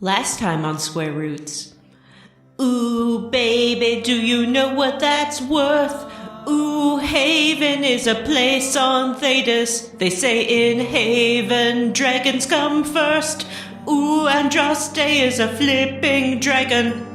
Last time on Square Roots. Ooh, baby, do you know what that's worth? Ooh, Haven is a place on Thedas. They say in Haven, dragons come first. Ooh, Andraste is a flipping dragon.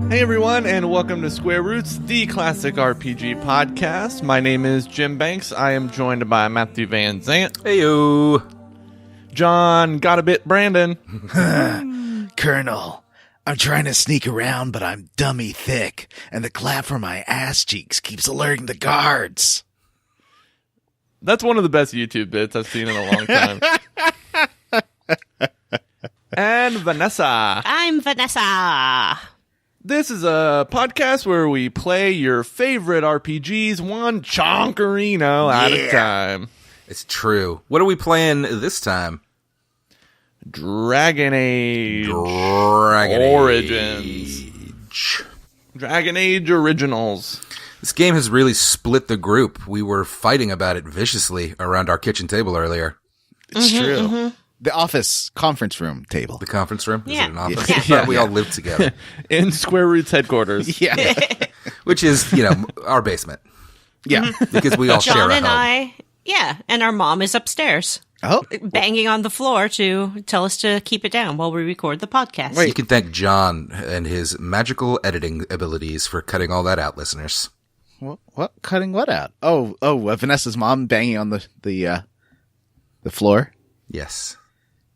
Hey everyone, and welcome to Square Roots, the classic RPG podcast. My name is Jim Banks. I am joined by Matthew Van Zant. Heyo. John Got a Bit Brandon. Colonel, I'm trying to sneak around, but I'm dummy thick, and the clap from my ass cheeks keeps alerting the guards. That's one of the best YouTube bits I've seen in a long time. And Vanessa. I'm Vanessa. This is a podcast where we play your favorite RPGs one chonkerino at a time. It's true. What are we playing this time? Dragon Age Origins. Dragon Age Originals. This game has really split the group. We were fighting about it viciously around our kitchen table earlier. It's true. Mm-hmm. The office conference room table. The conference room? Yeah. Is it an office? Yeah. I thought we all lived together. In Square Roots headquarters. Yeah. Which is, our basement. Yeah. Because we all share John a and home. and our mom is upstairs. Oh. Banging on the floor to tell us to keep it down while we record the podcast. You can thank John and his magical editing abilities for cutting all that out, listeners. What? Cutting what out? Vanessa's mom banging on the floor? Yes.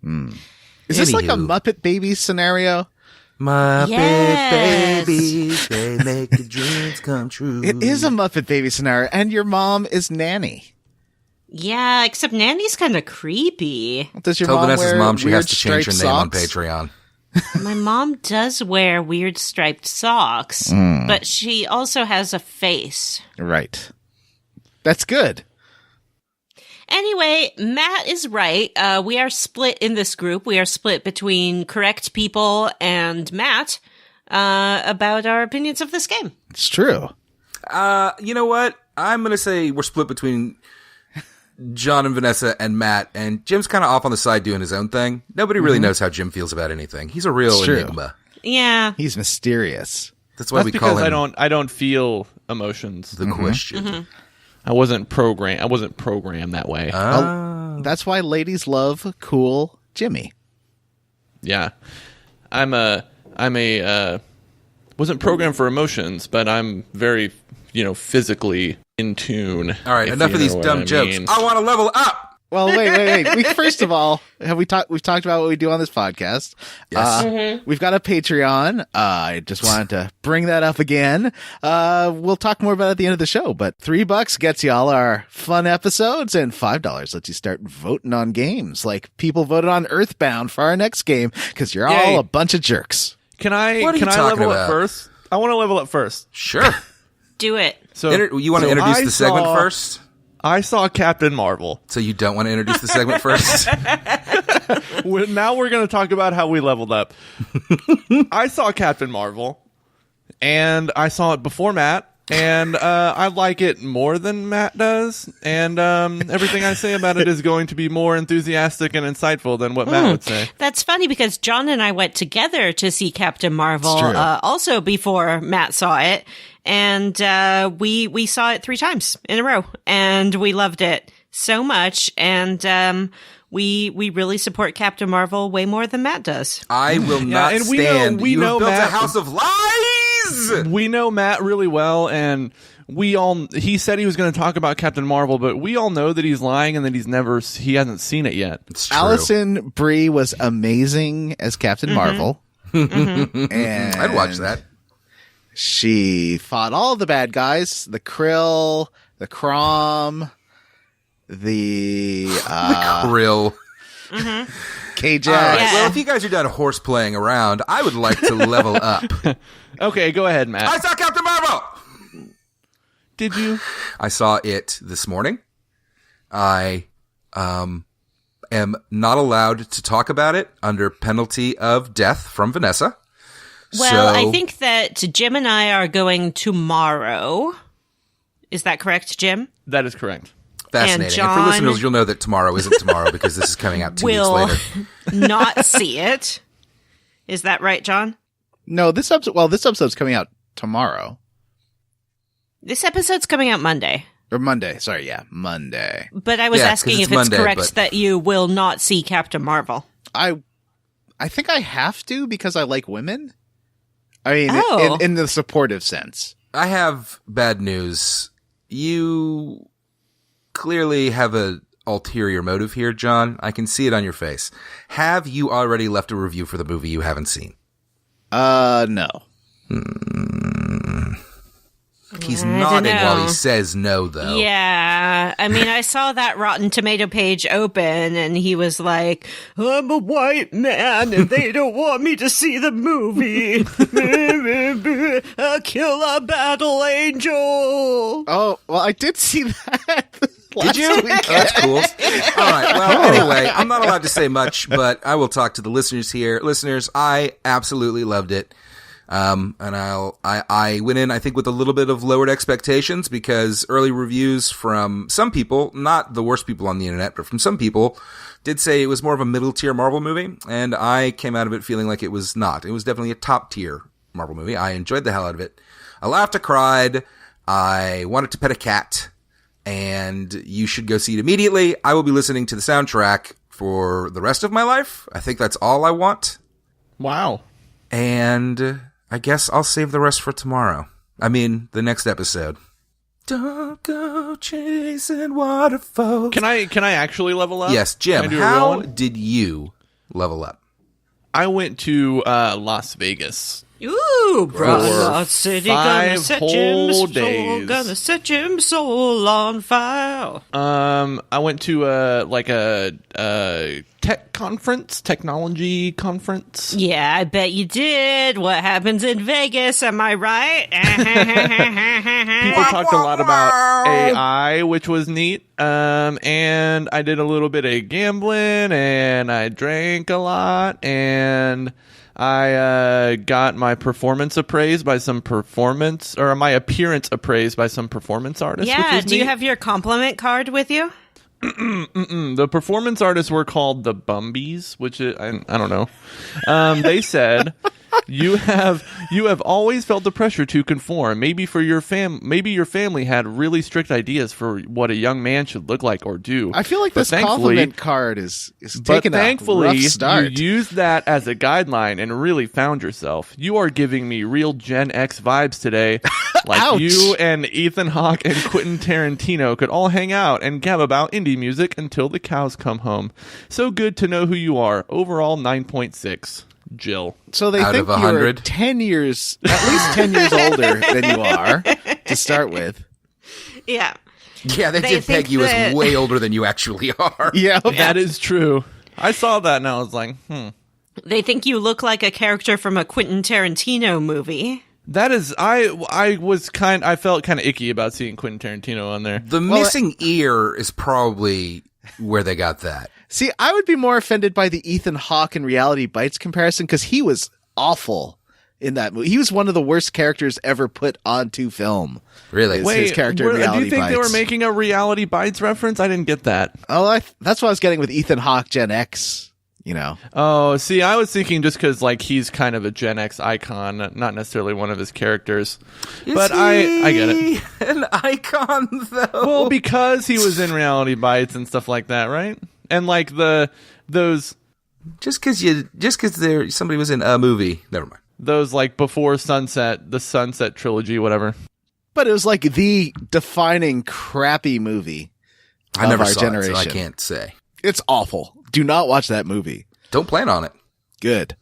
Is this like a Muppet Babies scenario? Muppet Yes. Babies, they make your dreams come true. It is a Muppet Babies scenario, and your mom is Nanny. Yeah, except Nanny's kind of creepy. Does your Tell mom Vanessa's wear mom she weird has to change her striped name on socks? Patreon. My mom does wear weird striped socks, but she also has a face. Right. That's good. Anyway, Matt is right. We are split in this group. We are split between correct people and Matt about our opinions of this game. It's true. You know what? I'm going to say we're split between John and Vanessa and Matt, and Jim's kind of off on the side doing his own thing. Nobody really knows how Jim feels about anything. He's a real It's true. enigma. Yeah. He's mysterious. That's why we call because him I don't feel emotions. the question. I wasn't programmed that way. That's why ladies love cool Jimmy. Yeah. Wasn't programmed for emotions, but I'm very, physically in tune. All right, if enough you of these know what dumb I jokes. mean. I want to level up. Well, wait. First of all, we've talked about what we do on this podcast. Yes. We've got a Patreon. I just wanted to bring that up again. We'll talk more about it at the end of the show, but $3 gets y'all our fun episodes, and $5 lets you start voting on games. Like people voted on Earthbound for our next game because you're Yay. all a bunch of jerks. Can I What are you talking level about? up first? I want to level up first. Sure. Do it. So You want to introduce the segment first? I saw Captain Marvel. So you don't want to introduce the segment first? Now we're going to talk about how we leveled up. I saw Captain Marvel, and I saw it before Matt, and I like it more than Matt does, and everything I say about it is going to be more enthusiastic and insightful than what Matt would say. That's funny because John and I went together to see Captain Marvel, It's true. also before Matt saw it. And we saw it 3 times in a row, and we loved it so much. And we really support Captain Marvel way more than Matt does. I will not and stand. we You know have built Matt- a house of lies! We know Matt really well, and he said he was going to talk about Captain Marvel, but we all know that he's lying and that he hasn't seen it yet. It's true. Allison Brie was amazing as Captain Marvel. And I'd watch that. She fought all the bad guys, the Krill, the Crom, the Krill. K-Jax. All right. Yeah. Well, if you guys are done horse playing around, I would like to level up. Okay, go ahead, Matt. I saw Captain Marvel! Did you? I saw it this morning. I am not allowed to talk about it under penalty of death from Vanessa. Well, So- I think that Jim and I are going tomorrow. Is that correct, Jim? That is correct. Fascinating. And, John for listeners, you'll know that tomorrow isn't tomorrow because this is coming out 2 weeks Will later. not see it. Is that right, John? No, this episode's coming out tomorrow. This episode's coming out Monday. Or Monday. Sorry, yeah, Monday. But I was Yeah, 'cause asking it's if it's Monday, correct but- that you will not see Captain Marvel. I think I have to because I like women. I mean, Oh. in the supportive sense. I have bad news. You clearly have a ulterior motive here, John. I can see it on your face. Have you already left a review for the movie you haven't seen? No. He's I don't nodding while know. he says no, though. Yeah. I mean, I saw that Rotten Tomato page open and he was like, I'm a white man and they don't want me to see the movie. Kill a battle angel. Oh, well, I did see that. Did you? That's cool. All right. Well, anyway, I'm not allowed to say much, but I will talk to the listeners here. Listeners, I absolutely loved it. And I went in, I think, with a little bit of lowered expectations because early reviews from some people, not the worst people on the internet, but from some people, did say it was more of a middle tier Marvel movie. And I came out of it feeling like it was not. It was definitely a top tier Marvel movie. I enjoyed the hell out of it. I laughed, I cried. I wanted to pet a cat. And you should go see it immediately. I will be listening to the soundtrack for the rest of my life. I think that's all I want. Wow. And I guess I'll save the rest for tomorrow. I mean, the next episode. Don't go chasing waterfalls. Can I actually level up? Yes, Can I Jim, do a real how one? did you level up? I went to Las Vegas. Ooh, brother, For city gonna 5 set whole Jim's soul, days. gonna set Jim's soul on fire. I went to a technology conference. Yeah, I bet you did. What happens in Vegas? Am I right? People talked a lot about AI, which was neat. And I did a little bit of gambling, and I drank a lot, and I got my performance appraised by some my appearance appraised by some performance artist. which Yeah, was do you neat. have your compliment card with you? The performance artists were called the Bumbies, which is, I don't know. They said you have always felt the pressure to conform. Maybe your family had really strict ideas for what a young man should look like or do. I feel like But this compliment card is But taking a thankfully, rough start. you used that as a guideline and really found yourself. You are giving me real Gen X vibes today. Like Ouch. you and Ethan Hawke and Quentin Tarantino could all hang out and gab about indie music until the cows come home. So good to know who you are. Overall, 9.6. Jill. So they Out think of you're 100? at least 10 years older than you are to start with. Yeah. Yeah, they They did peg think you that- as way older than you actually are. Yeah. That is true. I saw that and I was like, They think you look like a character from a Quentin Tarantino movie. That is, I felt kind of icky about seeing Quentin Tarantino on there. The missing ear is probably where they got that. See, I would be more offended by the Ethan Hawke and Reality Bites comparison because he was awful in that movie. He was one of the worst characters ever put onto film. Really? Wait. his character in do Reality you think they Bites. were making a Reality Bites reference? I didn't get that. Oh, that's what I was getting with Ethan Hawke, Gen X. You know, Oh, see, I was thinking just because like he's kind of a Gen X icon, not necessarily one of his characters. But I get it. An icon, though. Well, because he was in Reality Bites and stuff like that, right? And like those just because somebody was in a movie. Never mind. those like Before Sunset, the Sunset trilogy, whatever. but it was like the defining crappy movie I of never our saw generation. it, so I can't say. It's awful. Do not watch that movie. Don't plan on it. Good.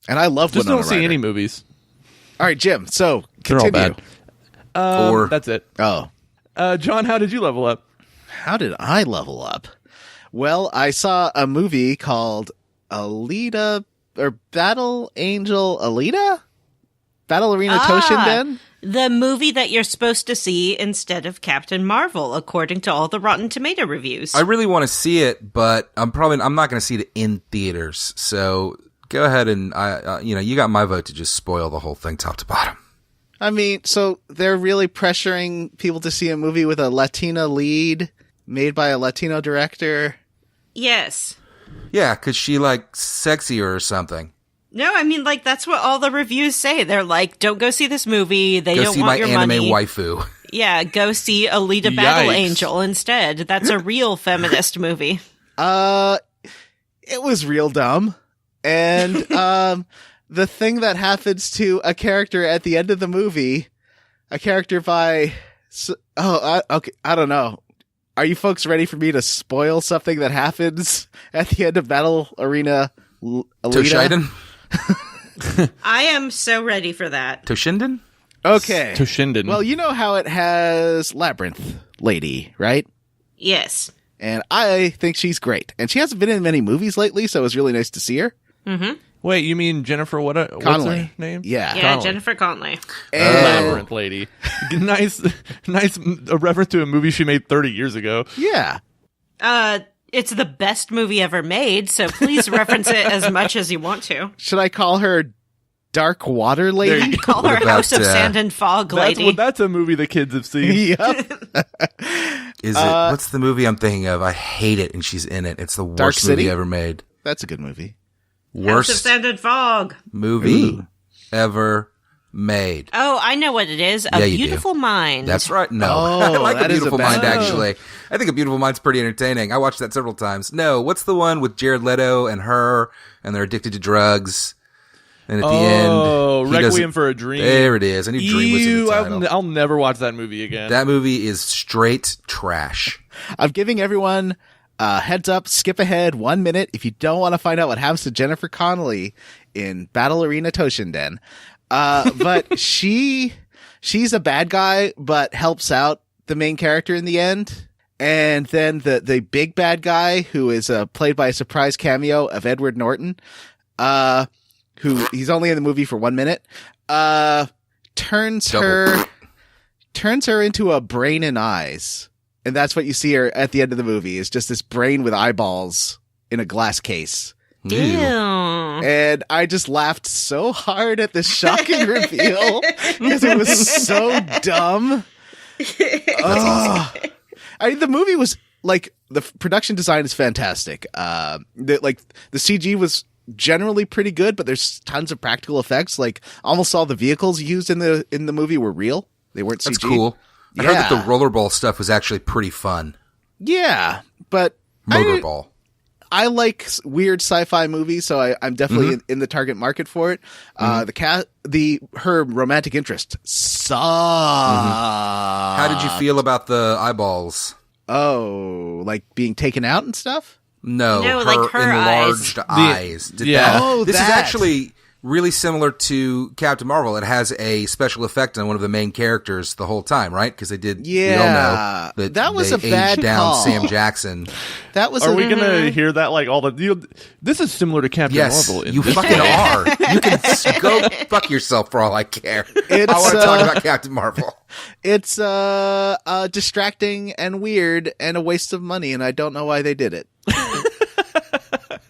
And I love Just Winona don't see Ryder. any movies. All right, Jim. So They're all continue. bad. Or- That's it. Oh, John, how did you level up? How did I level up? Well, I saw a movie called Alita, or Battle Angel Alita? Battle Arena Toshinden? The movie that you're supposed to see instead of Captain Marvel, according to all the Rotten Tomato reviews. I really want to see it, but I'm not going to see it in theaters. So go ahead and you got my vote to just spoil the whole thing top to bottom. I mean, so they're really pressuring people to see a movie with a Latina lead made by a Latino director. Yes. Yeah, because she sexier or something. No, I mean, that's what all the reviews say. They're like, don't go see this movie. They Go don't see want your my anime money. waifu. Yeah, go see Alita Battle Yikes. Angel instead. That's a real feminist movie. It was real dumb. And the thing that happens to a character at the end of the movie, a character by... okay, I don't know. Are you folks ready for me to spoil something that happens at the end of Battle Arena Alita? Toshinden? I am so ready for that. Toshinden? Okay. Toshinden. Well, you know how it has Labyrinth Lady, right? Yes. And I think she's great. And she hasn't been in many movies lately, so it was really nice to see her. Mm-hmm. Wait, you mean Jennifer? What's Connelly. her name? Yeah. Yeah, Connelly. Jennifer Connelly. And- Labyrinth Lady. nice, a reference to a movie she made 30 years ago. Yeah. It's the best movie ever made, so please reference it as much as you want to. Should I call her Dark Water There Lady? you go. Call her What House of about, Sand and Fog Lady. That's a movie the kids have seen. Yep. Is it? What's the movie I'm thinking of? I hate it, and she's in it. It's the Dark worst City? movie ever made. That's a good movie. House of Worst Sand and Fog. movie Ooh. ever made. Oh, I know what it is. A Yeah, you do. Beautiful Mind. That's right. No, Oh, I like A that is a Beautiful bad Mind. movie. Actually, I think A Beautiful Mind's pretty entertaining. I watched that several times. No, what's the one with Jared Leto and her, and they're addicted to drugs, and at the end, Oh, he Requiem doesn't- for a Dream. There it is. I knew Dream was in Ew, the title. I'll never watch that movie again. That movie is straight trash. I'm giving everyone a heads up, skip ahead 1 minute if you don't want to find out what happens to Jennifer Connelly in Battle Arena Toshinden. But she's a bad guy, but helps out the main character in the end. And then the big bad guy, who is played by a surprise cameo of Edward Norton, who he's only in the movie for 1 minute, turns her into a brain and eyes. And that's what you see her at the end of the movie, is just this brain with eyeballs in a glass case. Ew. And I just laughed so hard at this shocking reveal because it was so dumb. I mean, the movie was the production design is fantastic. The CG was generally pretty good, but there's tons of practical effects. Like almost all the vehicles used in the movie were real. They weren't CG. That's cool. I heard that the rollerball stuff was actually pretty fun. Yeah, but Motorball. I like weird sci-fi movies, so I'm definitely in the target market for it. Her romantic interest sucked. How did you feel about the eyeballs? Oh, like being taken out and stuff? No, her like her enlarged eyes. Did yeah. that- Oh, this is that. actually really similar to Captain Marvel. It has a special effect on one of the main characters the whole time, right? Because they did. Yeah. We all know That was they a bad aged down call. Sam Jackson. That was Are we gonna hear that all the? This is similar to Captain Yes, Marvel. in you this fucking way. are. You can go fuck yourself for all I care. I want to talk about Captain Marvel. It's distracting and weird and a waste of money, and I don't know why they did it.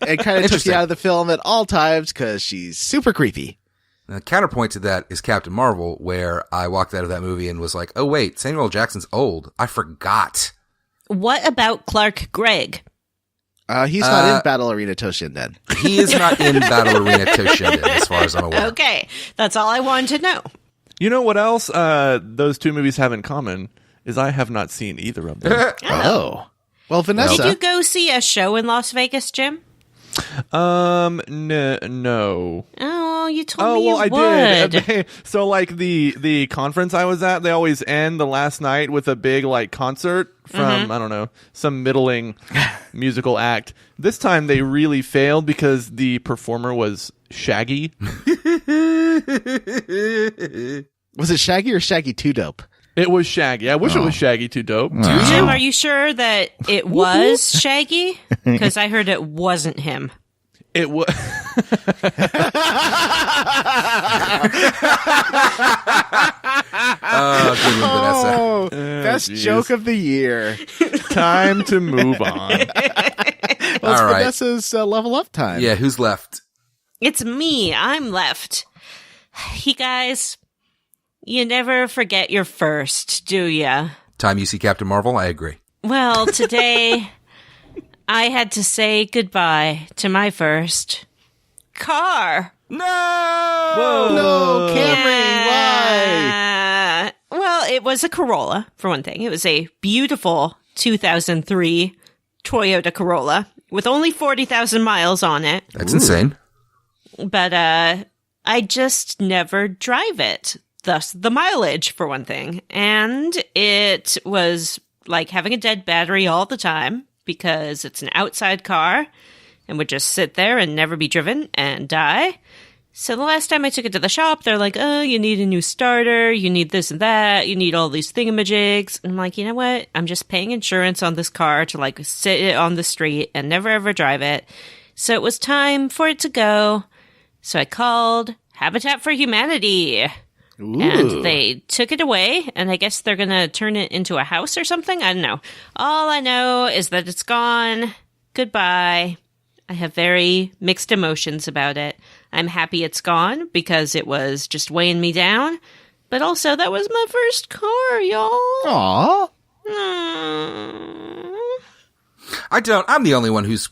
It kind of took you Interesting. out of the film at all times because she's super creepy. The counterpoint to that is Captain Marvel, where I walked out of that movie and was like, oh, wait, Samuel L. Jackson's old. I forgot. What about Clark Gregg? He's not in Battle Arena Toshinden. He is not in Battle Arena Toshinden, as far as I'm aware. Okay, that's all I wanted to know. You know what else those two movies have in common is I have not seen either of them. Oh. Well, Vanessa. Did you go see a show in Las Vegas, Jim? No. Oh, you told Oh me well, you I would. did. So like the conference I was at, they always end the last night with a big concert from I don't know, some middling musical act. This time they really failed because the performer was Shaggy. Was it Shaggy or Shaggy 2 Dope? It was Shaggy. I wish it was Shaggy too dope. Jim, are you sure that it was Shaggy? Because I heard it wasn't him. It was. Good one, Vanessa. Oh, best geez. joke of the year. Time to move on. Well, it's All right. Vanessa's level up time. Yeah, who's left? It's me. I'm left. You guys, you never forget your first, do ya? Time you see Captain Marvel? I agree. Well, today I had to say goodbye to my first car. No! No, Camry, why? Well, it was a Corolla, for one thing. It was a beautiful 2003 Toyota Corolla with only 40,000 miles on it. That's insane. But I just never drive it. Thus, the mileage, for one thing. And it was like having a dead battery all the time because it's an outside car and would just sit there and never be driven and die. So the last time I took it to the shop, they're like, oh, you need a new starter, you need this and that, you need all these thingamajigs. And I'm like, you know what? I'm just paying insurance on this car to like sit it on the street and never ever drive it. So it was time for it to go. So I called Habitat for Humanity. Ooh. And they took it away, and I guess they're going to turn it into a house or something. I don't know. All I know is that it's gone. Goodbye. I have very mixed emotions about it. I'm happy it's gone because it was just weighing me down. But also, that was my first car, y'all. Aw. I'm the only one who's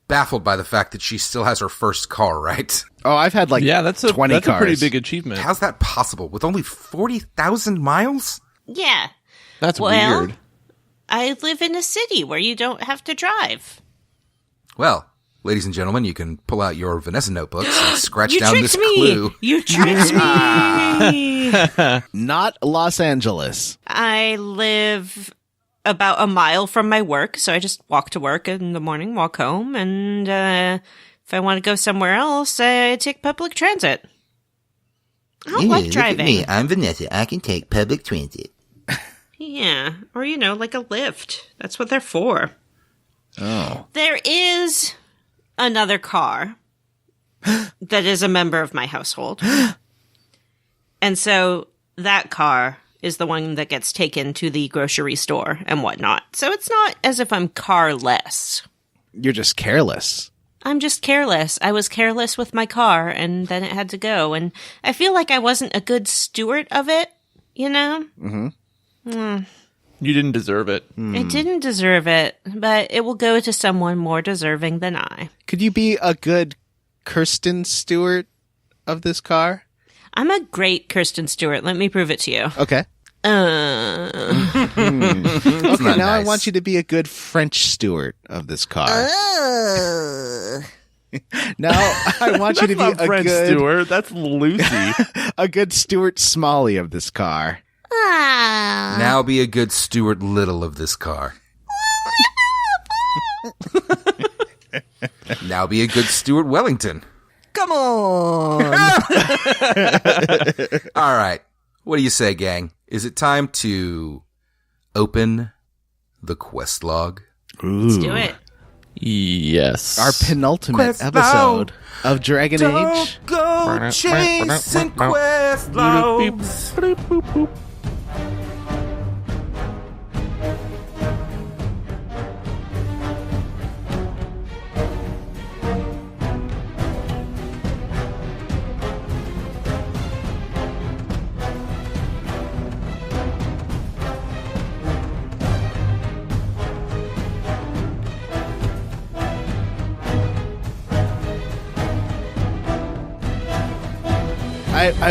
baffled by the fact that she still has her first car, right? Oh, I've had like Yeah, that's 20 a cars. pretty big achievement. How's that possible? With only 40,000 miles? Yeah. That's Well, weird. I live in a city where you don't have to drive. Well, ladies and gentlemen, you can pull out your Vanessa notebooks and scratch You down tricked this me. clue. You tricked me. Not Los Angeles. I live about a mile from my work, so I just walk to work in the morning, walk home, and if I want to go somewhere else, I take public transit. I don't like driving. I'm Vanessa. I can take public transit. Yeah, or like a lift. That's what they're for. Oh. There is another car that is a member of my household. And so that car is the one that gets taken to the grocery store and whatnot. So it's not as if I'm carless. You're just careless. I'm just careless. I was careless with my car, and then it had to go. And I feel like I wasn't a good steward of it, You didn't deserve it. It didn't deserve it, but it will go to someone more deserving than I. Could you be a good Kirsten Stewart of this car? I'm a great Kirsten Stewart. Let me prove it to you. Okay. It's Okay, not now I nice. want you to be a good French Stewart of this car. Now I want you to be That's not a French good Stewart. That's Lucy. a good Stuart Smalley of this car. Now be a good Stuart Little of this car. Now be a good Stuart Wellington. Come on. All right. What do you say, gang? Is it time to open the quest log? Let's do it. Yes. Our penultimate Quest episode of Dragon Age. go chasing quest logs.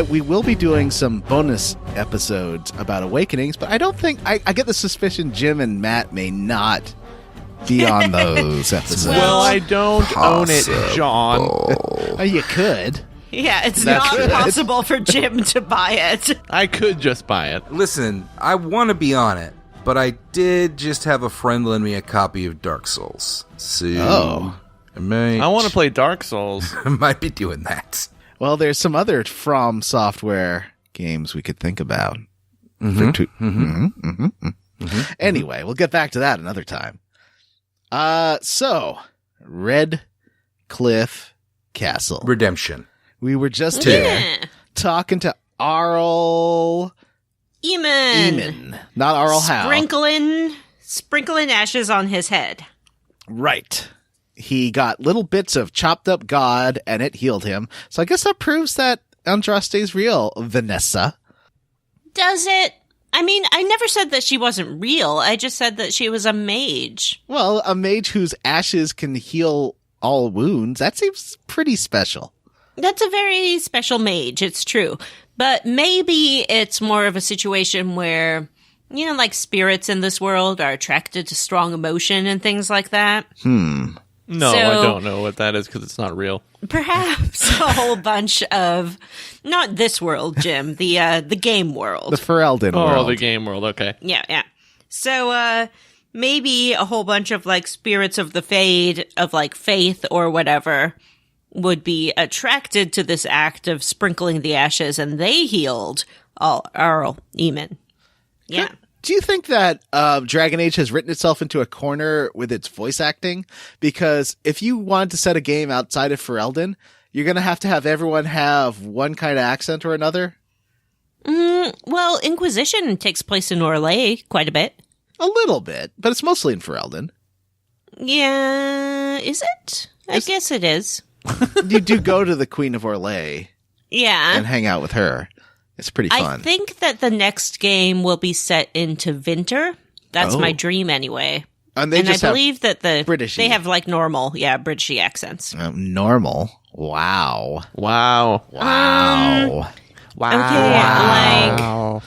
We will be doing some bonus episodes about Awakenings, but I don't think I get the suspicion Jim and Matt may not be on those episodes. Well, I don't own it, John. Oh, you could. Yeah, it's That's not good. possible for Jim to buy it. I could just buy it. Listen, I want to be on it, but I did just have a friend lend me a copy of Dark Souls. So Oh. I want to play Dark Souls. I might be doing that. Well, there's some other From Software games we could think about. Anyway, we'll get back to that another time. So Red Cliff Castle. Redemption. We were just here talking to Arl Eamon. Not Arl Howe. Sprinkling ashes on his head. Right. He got little bits of chopped up God and it healed him. So I guess that proves that Andraste's real, Vanessa. Does it? I mean, I never said that she wasn't real. I just said that she was a mage. Well, a mage whose ashes can heal all wounds, that seems pretty special. That's a very special mage, it's true. But maybe it's more of a situation where, you know, like spirits in this world are attracted to strong emotion and things like that. No, So- I don't know what that is because it's not real. Perhaps a whole bunch of, not this world, Jim, the game world. The Ferelden Oh, world. the game world. Okay. Yeah. So, maybe a whole bunch of, like, spirits of the fade, of, like, faith or whatever, would be attracted to this act of sprinkling the ashes, and they healed Arl Eamon. Yeah. Do you think that Dragon Age has written itself into a corner with its voice acting? Because if you wanted to set a game outside of Ferelden, you're going to have everyone have one kind of accent or another? Well, Inquisition takes place in Orlais quite a bit. A little bit, but it's mostly in Ferelden. Yeah, is it? I guess it is. You do go to the Queen of Orlais Yeah. and hang out with her. It's pretty fun. I think that the next game will be set into Vinter. That's Oh. my dream anyway. and they And I just have believe that Britishy. they have like normal, Britishy accents. normal. Wow. Wow. Wow. Okay, Wow.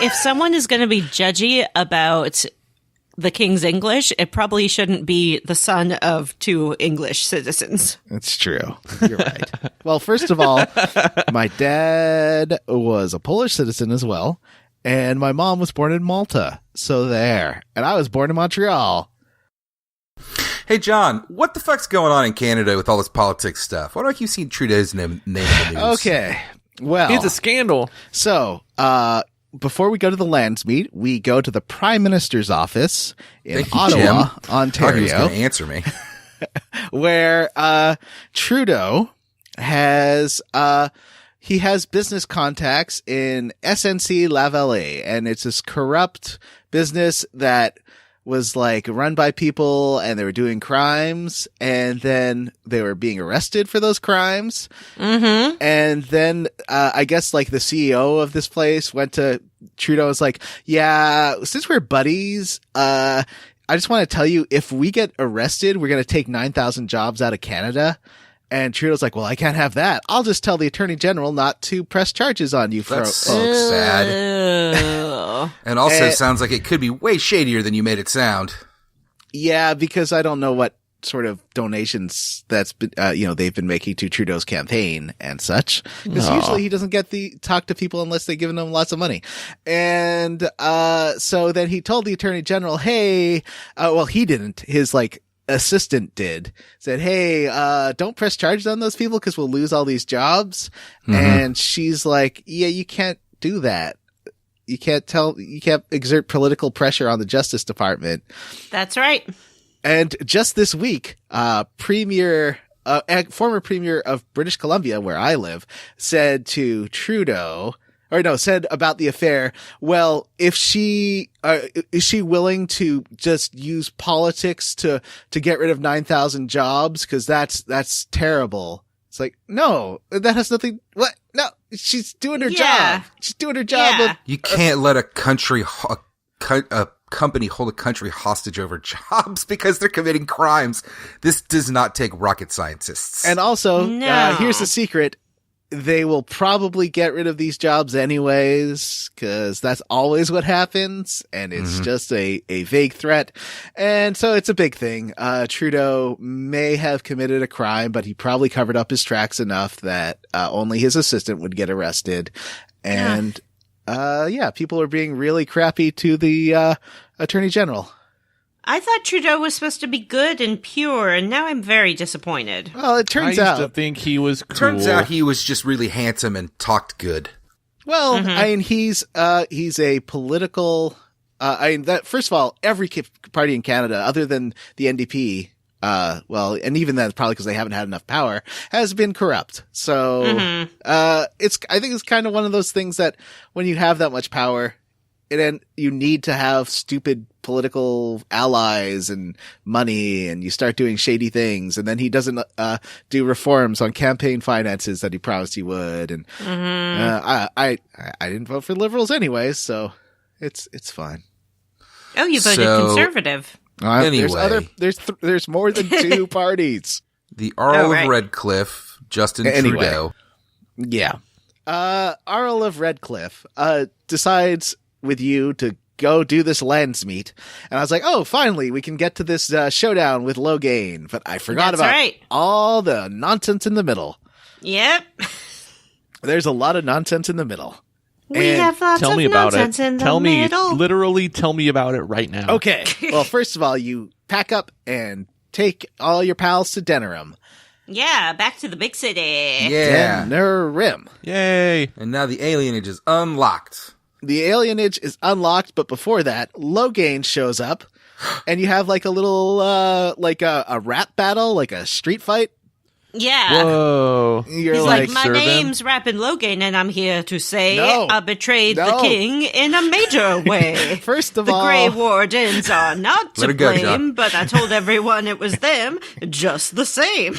If someone is going to be judgy about the King's English, it probably shouldn't be the son of two English citizens. That's true. You're right. Well, first of all, my dad was a Polish citizen as well, and my mom was born in Malta. So there. And I was born in Montreal. Hey, John, what the fuck's going on in Canada with all this politics stuff? Why don't you see Trudeau's name in the news? Okay. Well, It's a scandal. so, before we go to the Landsmeet, we go to the Prime Minister's office in Thank you, Ottawa, Jim. I thought he was Ontario, going to answer me. where Trudeau has he has business contacts in SNC Lavallee, and it's this corrupt business that was like run by people and they were doing crimes and then they were being arrested for those crimes. Mm-hmm. And then, I guess like the CEO of this place went to Trudeau and was like, yeah, since we're buddies, I just want to tell you, if we get arrested, we're going to take 9,000 jobs out of Canada. And Trudeau's like, well, I can't have that. I'll just tell the Attorney General not to press charges on you That's folks. sad. Ugh. And also Eh. sounds like it could be way shadier than you made it sound. Yeah, because I don't know what sort of donations that's been, they've been making to Trudeau's campaign and such. Because usually he doesn't get talk to people unless they've given him lots of money. And, so then he told the Attorney General, hey, well, he didn't. His assistant said, hey, don't press charges on those people because we'll lose all these jobs. And she's like, yeah, you can't do that. You can't exert political pressure on the Justice Department. That's right. And just this week, former premier of British Columbia, where I live, said to Trudeau, said about the affair, well, if is she willing to just use politics to get rid of 9,000 jobs? Cause that's terrible. It's like, no, that has nothing. What? No, she's doing her Yeah. job. She's doing her job. Yeah. You can't let a company hold a country hostage over jobs because they're committing crimes. This does not take rocket scientists. And also, No. here's the secret. They will probably get rid of these jobs anyways, because that's always what happens, and it's just a vague threat. And so it's a big thing. Trudeau may have committed a crime, but he probably covered up his tracks enough that only his assistant would get arrested. And people are being really crappy to the Attorney General. I thought Trudeau was supposed to be good and pure, and now I'm very disappointed. Well, it I turns used to out think he was cool. Turns out he was just really handsome and talked good. Well, I mean, he's a political. That first of all, every party in Canada, other than the NDP, and even then, probably because they haven't had enough power, has been corrupt. So, I think it's kind of one of those things that when you have that much power, you need to have stupid political allies and money, and you start doing shady things, and then he doesn't do reforms on campaign finances that he promised he would. And I didn't vote for Liberals anyways, so it's fine. Oh, you voted Conservative. Anyway, there's more than two parties. The Earl of Redcliffe, Justin Trudeau. Yeah. Earl of Redcliffe decides with you to go do this Landsmeet. And I was like, oh, finally, we can get to this showdown with Loghain. But I forgot about all the nonsense in the middle. Yep. There's a lot of nonsense in the middle. We have lots of nonsense in the middle. Literally tell me about it right now. Okay. Well, first of all, you pack up and take all your pals to Denerim. Yeah, back to the big city. Yeah. Denerim. Yay. And now the alienage is unlocked. The alienage is unlocked, but before that, Loghain shows up, and you have like a little, like a rap battle, like a street fight. Yeah. Whoa. He's like, my name's Rappin' Loghain, and I'm here to say I betrayed the king in a major way. First of all, the Grey Wardens Wardens are not to blame, but I told everyone it was them just the same.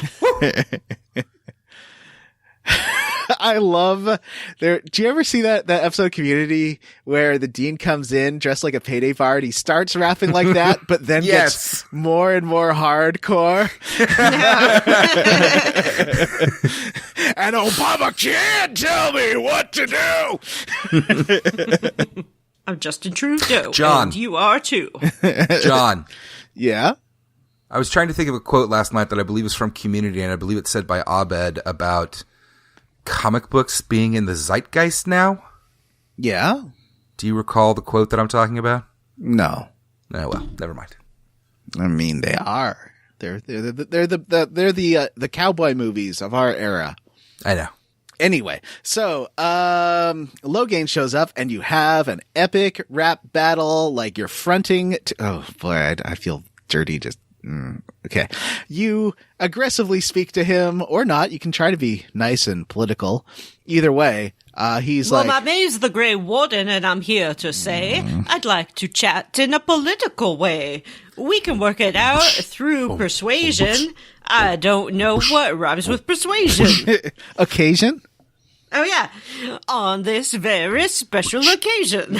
I love there. Do you ever see that episode of Community where the dean comes in dressed like a payday bard? He starts rapping like that, but then gets more and more hardcore. And Obama can't tell me what to do. I'm Justin Trudeau. John. And you are too. John. Yeah? I was trying to think of a quote last night that I believe is from Community, and I believe it's said by Abed about comic books being in the zeitgeist now. Yeah. Do you recall the quote that I'm talking about? No. Oh, well, never mind. I mean, they are. They're the cowboy movies of our era. I know. Anyway, so Loghain shows up, and you have an epic rap battle. Like you're fronting. Oh boy, I feel dirty just. Okay. You aggressively speak to him or not. You can try to be nice and political. Either way, he's like, my name's the Grey Warden, and I'm here to say I'd like to chat in a political way. We can work it out through persuasion. I don't know what rhymes with persuasion. Occasion? Oh, yeah. On this very special occasion.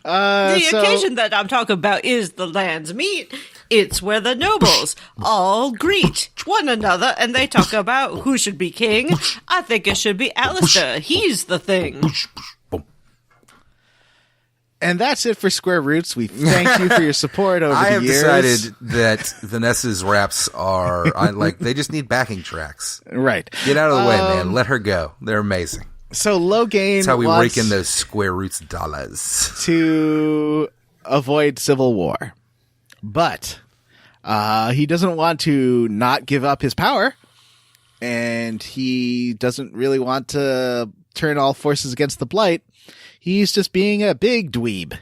Occasion that I'm talking about is the Landsmeet. It's where the nobles all greet one another and they talk about who should be king. I think it should be Alistair. He's the thing. And that's it for Square Roots. We thank you for your support over the years. I have decided that Vanessa's raps are they just need backing tracks. Right. Get out of the way, man. Let her go. They're amazing. So Loghain That's how we rake in those Square Roots dollars. To avoid civil war. But he doesn't want to not give up his power, and he doesn't really want to turn all forces against the Blight. He's just being a big dweeb.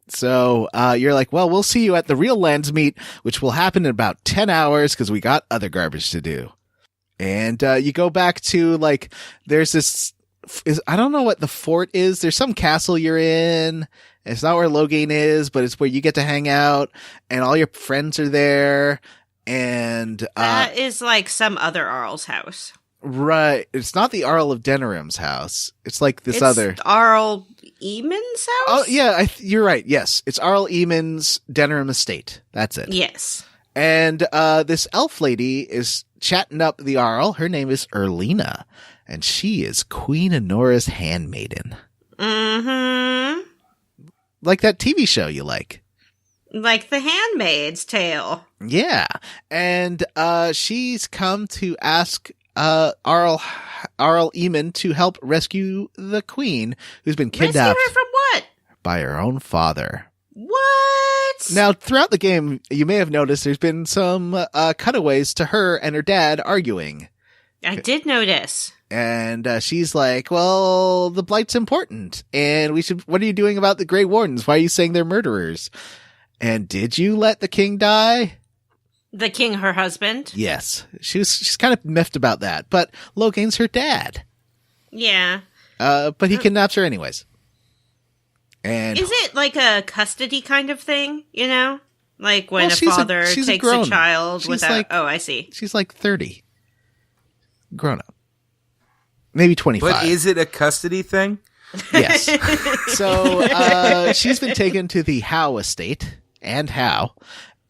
So you're like, well, we'll see you at the real Landsmeet, which will happen in about 10 hours because we got other garbage to do. And you go back to, like, there's this... I don't know what the fort is. There's some castle you're in. It's not where Loghain is, but it's where you get to hang out, and all your friends are there. And that is like some other Earl's house, right? It's not the Earl of Denerim's house. It's like this other Earl Eamon's house. Oh yeah, you're right. Yes, it's Earl Eamon's Denerim estate. That's it. Yes. And this elf lady is chatting up the Earl. Her name is Erlina, and she is Queen Honora's handmaiden. Mm-hmm. Like that TV show you like. Like The Handmaid's Tale. Yeah. And she's come to ask Arl Eamon to help rescue the queen, who's been kidnapped. Rescue her from what? By her own father. What? Now, throughout the game, you may have noticed there's been some cutaways to her and her dad arguing. I did notice. And she's like, well, the Blight's important. And what are you doing about the Grey Wardens? Why are you saying they're murderers? And did you let the king die? The king, her husband? Yes. She's kind of miffed about that. But Logain's her dad. Yeah. But he kidnaps her anyways. And is it like a custody kind of thing, you know? Like when Well, a father she's takes grown. a child She's without... like- oh, I see. she's like 30. Grown up. Maybe 25. But is it a custody thing? Yes. So she's been taken to the Howe estate. And Howe.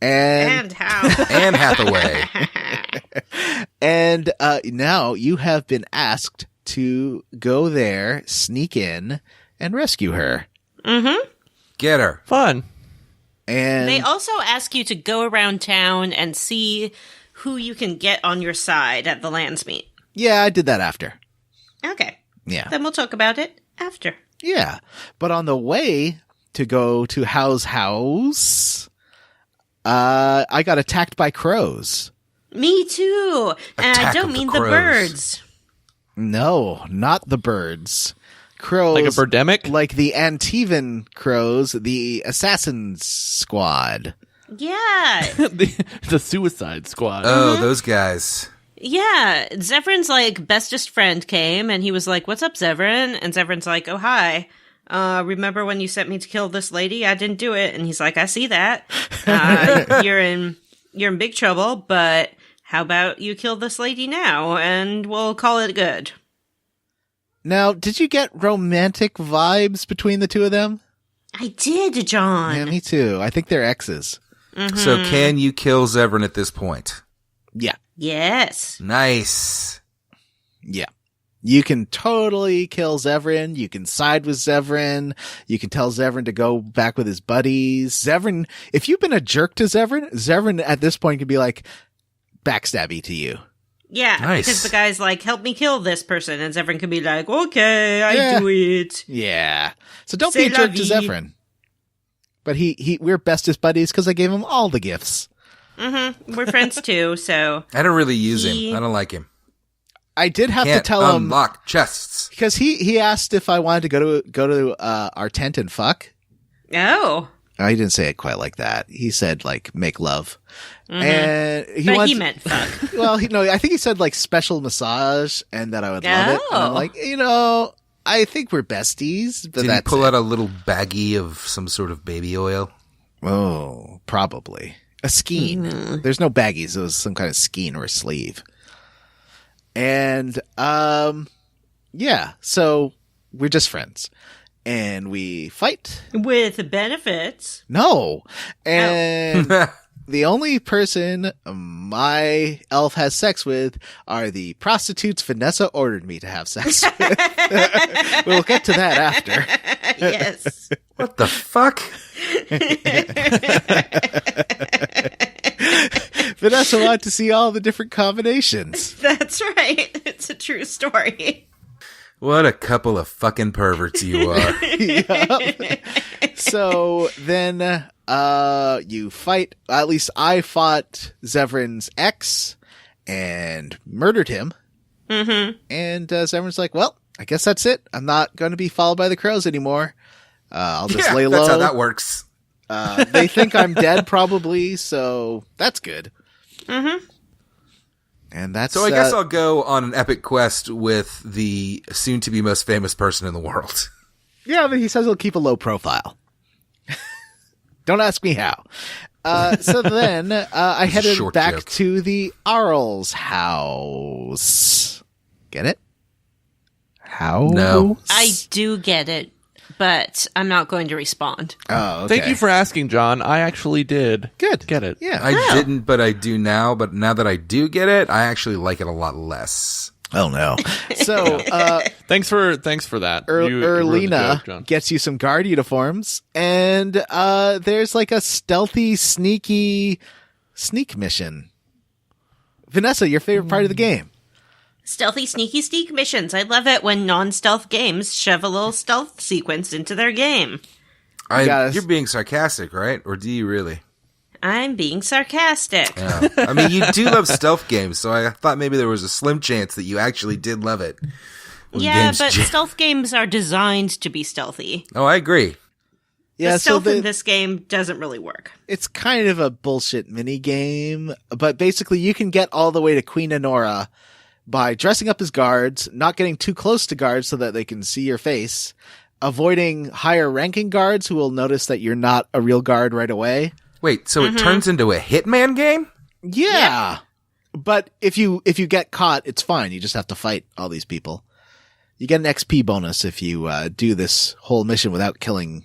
And how? Anne Hathaway. And now you have been asked to go there, sneak in, and rescue her. Mm-hmm. Get her. Fun. And They also ask you to go around town and see who you can get on your side at the Landsmeet. yeah, I did that after. Okay. Yeah. Then we'll talk about it after. Yeah. But on the way to go to Howe's house, I got attacked by crows. Me too. And I Attack don't of the mean the crows. birds. No, not the birds. Crows. Like a birdemic? Like the Antivan crows, the Assassin's Squad. Yeah. the Suicide Squad. Oh, those guys. Yeah. Zevran's like bestest friend came and he was like, "What's up, Zevran?" And Zevran's like, "Oh, hi. Remember when you sent me to kill this lady? I didn't do it." And he's like, "I see that. You're in big trouble, but how about you kill this lady now and we'll call it good." Now, did you get romantic vibes between the two of them? I did, John. Yeah, me too. I think they're exes. So can you kill Zevran at this point? Yeah. Yes. Nice. Yeah. You can totally kill Zevran. You can side with Zevran. You can tell Zevran to go back with his buddies. Zevran, if you've been a jerk to Zevran, Zevran at this point could be like backstabby to you. Yeah, Nice. because the guy's like, "Help me kill this person," and Zevran can be like, "Okay, I Yeah. do it." Yeah. So don't C'est be a jerk la to vie. Zevran. But we're bestest buddies because I gave him all the gifts. We're friends too, so I don't really use He- him. I don't like him. I did have Can't to tell him unlock chests. because he asked if I wanted to go to our tent and fuck. oh, Oh, he didn't say it quite like that. He said like make love, and but wants- he meant fuck. Well, I think he said like special massage and that I would love it. And I'm Oh. like, I think we're besties, but Did he that's pull it. out a little baggie of some sort of baby oil? Oh, probably a skein. There's no baggies. It was some kind of skein or a sleeve. And, yeah, so we're just friends and we fight. With benefits. No. And the only person my elf has sex with are the prostitutes Vanessa ordered me to have sex with. We'll get to that after. Yes. What the fuck? Vanessa wanted to see all the different combinations. That's right. It's a true story. What a couple of fucking perverts you are. So then you fight. At least I fought Zevran's ex and murdered him. Mm-hmm. And Zevran's like, well, I guess that's it. I'm not going to be followed by the crows anymore. I'll just lay low. That's how that works. They think I'm dead probably, so that's good. Mm-hmm. And that's So I guess I'll go on an epic quest with the soon-to-be most famous person in the world. yeah, but he says he'll keep a low profile. Don't ask me how. So then I It's a headed short back joke. to the Arl's house. Get it? House? No. I do get it, but I'm not going to respond. Oh, okay. Thank you for asking, John. I actually did. Good. Get it. Yeah. I didn't, but I do now. But now that I do get it, I actually like it a lot less. Oh no. So Thanks for that. You ruined the Erlina joke, John. gets you some guard uniforms, and there's like a stealthy, sneak mission. Vanessa, your favorite part of the game? Stealthy, sneaky, sneak missions. I love it when non-stealth games shove a little stealth sequence into their game. Guys. You're being sarcastic, right? Or do you really? I'm being sarcastic. Yeah. I mean, you do love stealth games, so I thought maybe there was a slim chance that you actually did love it. when Yeah, games but jam. stealth games are designed to be stealthy. Oh, I agree. Yeah, The so stealth in this game doesn't really work. it's kind of a bullshit mini game, but basically you can get all the way to Queen Honora by dressing up as guards, not getting too close to guards so that they can see your face, avoiding higher ranking guards who will notice that you're not a real guard right away. Wait, so it turns into a Hitman game? Yeah. But if you get caught, it's fine. You just have to fight all these people. You get an XP bonus if you do this whole mission without killing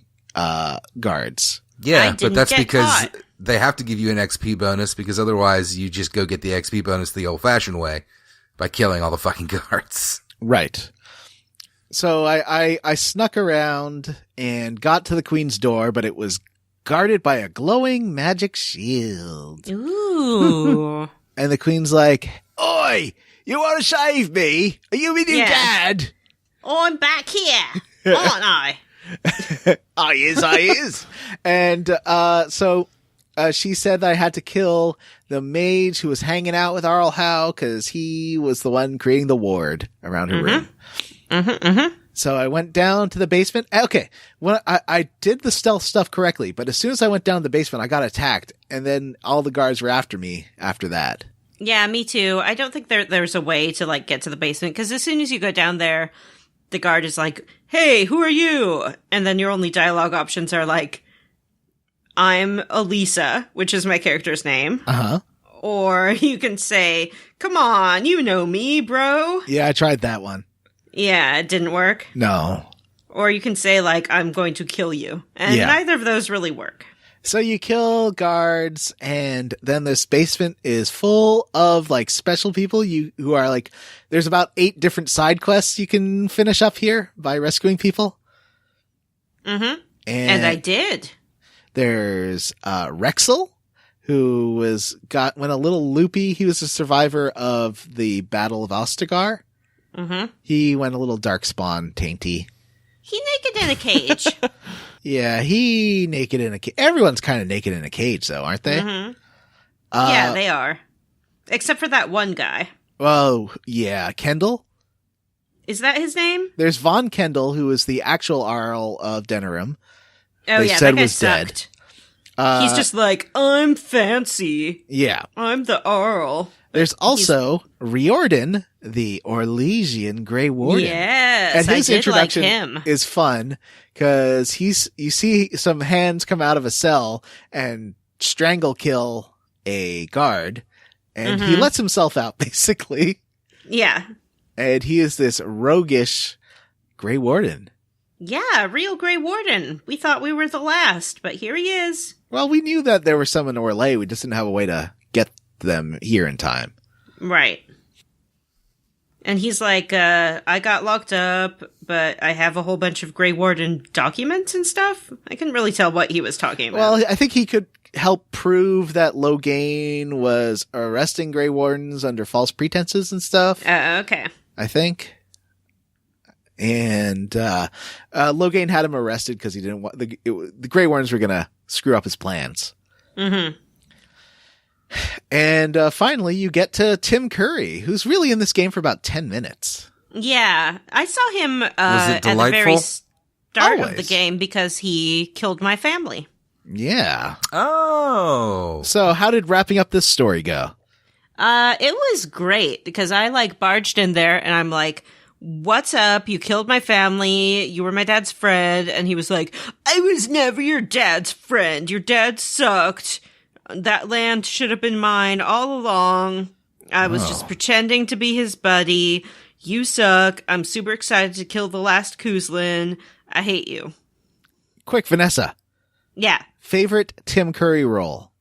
guards. I Yeah, but didn't that's get because caught. they have to give you an XP bonus because otherwise you just go get the XP bonus the old-fashioned way by killing all the fucking guards. Right. So I snuck around and got to the queen's door, but it was guarded by a glowing magic shield. Ooh. And the queen's like, "Oi, you want to shave me? Are you my new Yeah. dad?" I'm back here, aren't I? I is. And so she said that I had to kill the mage who was hanging out with Arl Howe because he was the one creating the ward around her room. So I went down to the basement. Okay, when I did the stealth stuff correctly, but as soon as I went down to the basement, I got attacked, and then all the guards were after me after that. Yeah, me too. I don't think there's a way to like get to the basement because as soon as you go down there, the guard is like, "Hey, who are you?" And then your only dialogue options are like, "I'm Elisa," which is my character's name. Uh-huh. Or you can say, "Come on, you know me, bro." Yeah, I tried that one. Yeah, it didn't work. No. Or you can say, like, "I'm going to kill you." And Yeah. neither of those really work. So you kill guards, and then this basement is full of like special people who are like, there's about 8 different side quests you can finish up here by rescuing people. Mm-hmm. And I did. there's Rexel, who went a little loopy. He was a survivor of the Battle of Ostagar. Mm-hmm. He went a little darkspawn tainty. He naked in a cage. Yeah, he naked in a cage. Everyone's kind of naked in a cage, though, aren't they? Mm-hmm. Yeah, they are. Except for that one guy. Oh, yeah. Kendall? Is that his name? There's Von Kendall, who is the actual Arl of Denerim. Oh, They yeah, said that guy was dead. sucked. He's just like, "I'm fancy. Yeah. I'm the Arl." There's also Riordan, the Orlesian Grey Warden. Yes, And his I did introduction like him. is fun because you see some hands come out of a cell and strangle kill a guard, and he lets himself out basically. Yeah. And he is this roguish Grey Warden. Yeah, real Grey Warden. We thought we were the last, but here he is. Well, we knew that there were some in Orlais. We just didn't have a way to get them here in time. Right. And he's like, I got locked up, but I have a whole bunch of Grey Warden documents and stuff. I couldn't really tell what he was talking about. Well, I think he could help prove that Loghain was arresting Grey Wardens under false pretenses and stuff. Okay. I think. And Loghain had him arrested because he didn't want the Grey Wardens were going to screw up his plans. Mm-hmm. And finally, you get to Tim Curry, who's really in this game for about 10 minutes. Yeah, I saw him Was it at the very delightful? start of the Always. game because he killed my family. Yeah. Oh. So how did wrapping up this story go? It was great because I like barged in there and I'm like, "What's up? You killed my family. You were my dad's friend." And he was like, "I was never your dad's friend. Your dad sucked. That land should have been mine all along. I was just pretending to be his buddy. You suck. I'm super excited to kill the last Kuzlin. I hate you." Quick, Vanessa. Yeah. Favorite Tim Curry role?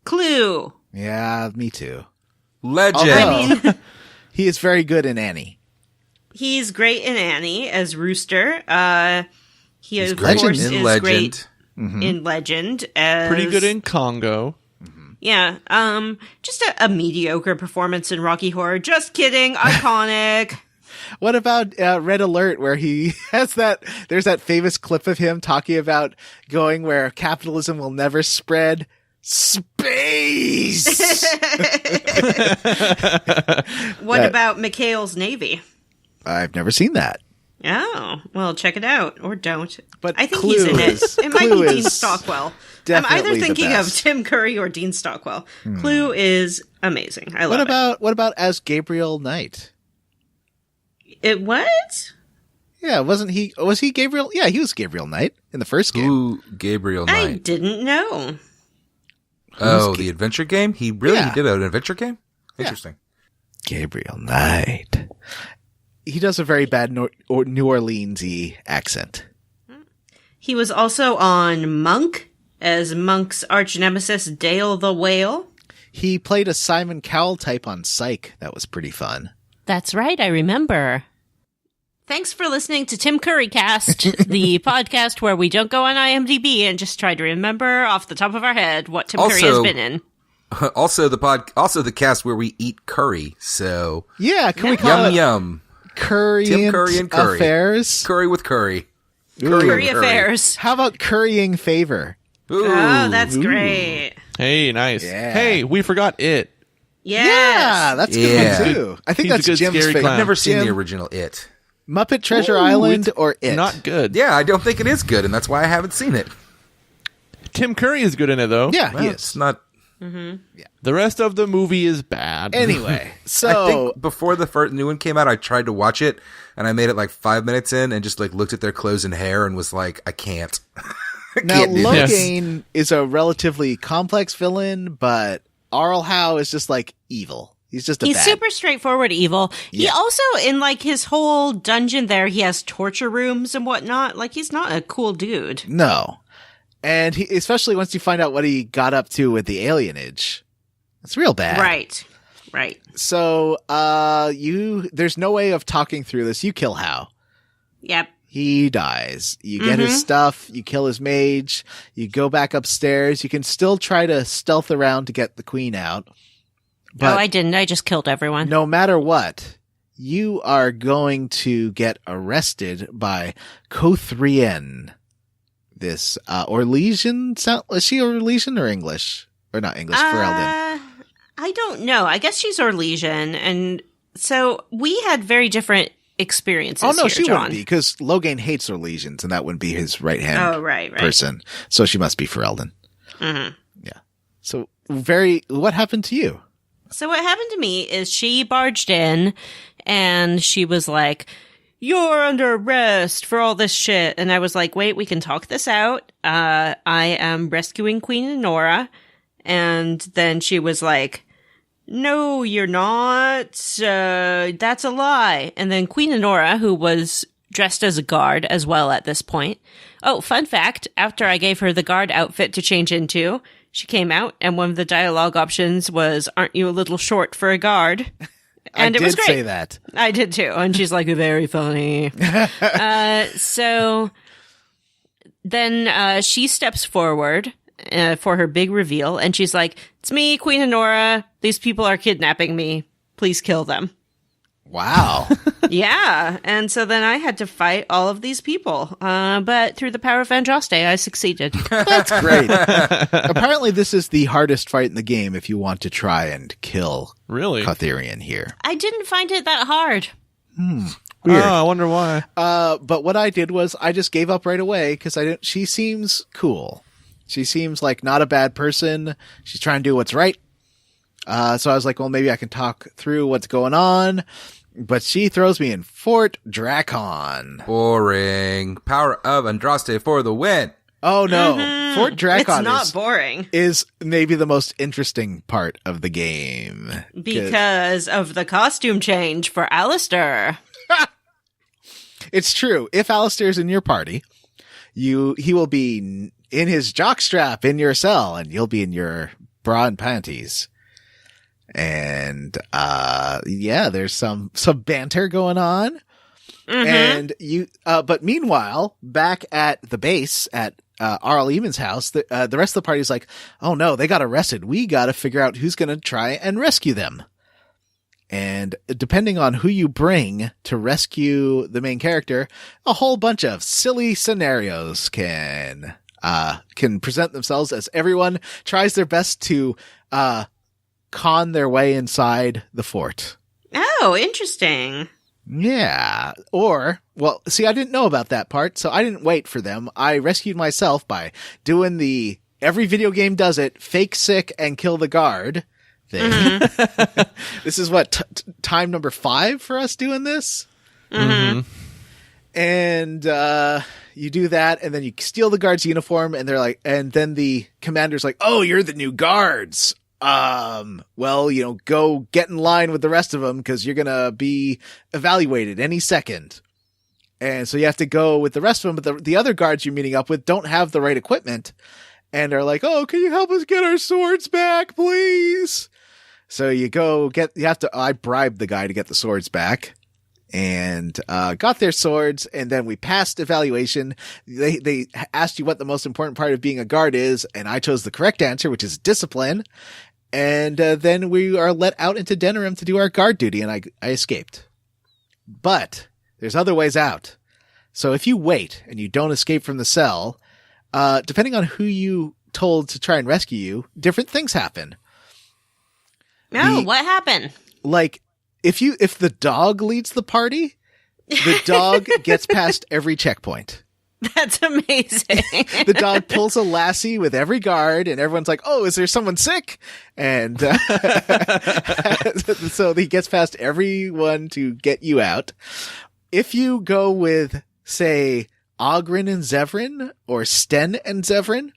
Clue. Yeah, me too. Legend. Although, he is very good in Annie. He's great in Annie as Rooster. He He's of great course in is Legend. great in Legend. As, Pretty good in Congo. Yeah. Just a mediocre performance in Rocky Horror. Just kidding. Iconic. What about Red Alert, where he has there's that famous clip of him talking about going where capitalism will never spread Space! What about Mikhail's Navy? I've never seen that. Oh, well, check it out. Or don't. But I think Clue he's in it. is- It might Clue be Dean is Stockwell. I'm definitely either the thinking of best. Tim Curry or Dean Stockwell. Clue is amazing. I love What about as Gabriel Knight? it. What? Yeah, was he Gabriel? Yeah, he was Gabriel Knight in the first game. Ooh, Gabriel I Knight. didn't know. Oh, the adventure game? He Yeah. did an adventure game? Interesting. Gabriel Knight. He does a very bad New Orleans-y accent. He was also on Monk as Monk's arch nemesis Dale the Whale. He played a Simon Cowell type on Psych. That was pretty fun. That's right, I remember. Thanks for listening to Tim Curry Cast, the podcast where we don't go on IMDb and just try to remember off the top of our head what Tim Curry has been in. Also the cast where we eat curry. So Yeah, can we call yum it yum. Curry Tim Curry and Curry. Affairs? Curry with curry. Curry Affairs. How about Currying Favor? Ooh. Oh, that's great. Hey, nice. Yeah. Hey, we forgot it. Yes. Yeah, that's a good Yeah. one too. I think He's a that's good Jim's scary favorite. clown. I've never seen Jim, the original It. Muppet Treasure Ooh, Island it's or It? Not good. Yeah, I don't think it is good, and that's why I haven't seen it. Tim Curry is good in it, though. Yeah, Well, he it's is. not. The rest of the movie is bad. Anyway, I so think before the first new one came out, I tried to watch it, and I made it like 5 minutes in, and just like looked at their clothes and hair, and was like, I can't. I now can't do this. Logain is a relatively complex villain, but Arlhow is just like evil. He's just a He's bad. super straightforward evil. He Yeah. also, in like his whole dungeon there, he has torture rooms and whatnot. Like, he's not a cool dude. No. And he, especially once you find out what he got up to with the alienage. It's real bad. Right. Right. So, there's no way of talking through this. You kill Hao. Yep. He dies. You get his stuff. You kill his mage. You go back upstairs. You can still try to stealth around to get the queen out. But Oh, I didn't. I just killed everyone. no matter what, you are going to get arrested by Kothrien. This, Orlesian sound, is she Orlesian or English? Or not English, Ferelden. I don't know. I guess she's Orlesian. And so we had very different experiences. Oh no, here, she John. wouldn't be, because Logain hates Orlesians, and that wouldn't be his right hand Oh, right. person. So she must be Ferelden. Mhm. Yeah. So what happened to you? So what happened to me is she barged in and she was like, "You're under arrest for all this shit." And I was like, "Wait, we can talk this out. I am rescuing Queen Enora." And then she was like, "No, you're not. That's a lie." And then Queen Enora, who was dressed as a guard as well at this point. Oh, fun fact, after I gave her the guard outfit to change into, she came out and one of the dialogue options was, "Aren't you a little short for a guard?" And I it was did great. say that. I did too. And she's like, "Very funny." So then she steps forward for her big reveal. And she's like, "It's me, Queen Enora. These people are kidnapping me. Please kill them." Wow. Yeah. And so then I had to fight all of these people. But through the power of Andraste, I succeeded. That's great. Apparently this is the hardest fight in the game if you want to try and kill Really? Kothrien here. I didn't find it that hard. Weird. Oh, I wonder why. But what I did was I just gave up right away because she seems cool. She seems like not a bad person. She's trying to do what's right. So I was like, well, maybe I can talk through what's going on. But she throws me in Fort Drakon. Boring. Power of Andraste for the win. Oh no. Fort Drakon It's not boring is maybe the most interesting part of the game. because of the costume change for Alistair. It's true. If Alistair's in your party, he will be in his jockstrap in your cell, and you'll be in your bra and panties. And there's some banter going on. And but meanwhile, back at the base at Arl Eamon's house, the rest of the party's like, "Oh no, they got arrested. We got to figure out who's going to try and rescue them." And depending on who you bring to rescue the main character, a whole bunch of silly scenarios can can present themselves as everyone tries their best to con their way inside the fort. Oh, interesting. Yeah. Or, well, see, I didn't know about that part, so I didn't wait for them. I rescued myself by doing the every video game does it, fake sick and kill the guard thing. Mm-hmm. This is what, time number 5 for us doing this? Mm-hmm. And you do that, and then you steal the guard's uniform, and they're like, and then the commander's like, "Oh, you're the new guards. Well, go get in line with the rest of them because you're gonna be evaluated any second." And so you have to go with the rest of them, but the other guards you're meeting up with don't have the right equipment, and are like, "Oh, can you help us get our swords back, please?" So I bribed the guy to get the swords back. And got their swords, and then we passed evaluation. They asked you what the most important part of being a guard is, and I chose the correct answer, which is discipline. And then we are let out into Denerim to do our guard duty, and I escaped. But there's other ways out. So if you wait and you don't escape from the cell, depending on who you told to try and rescue you, different things happen. Oh, what happened? Like, if the dog leads the party, the dog gets past every checkpoint. That's amazing. The dog pulls a lassie with every guard, and everyone's like, "Oh, is there someone sick?" And so he gets past everyone to get you out. If you go with, say, Ogren and Zevran, or Sten and Zevran,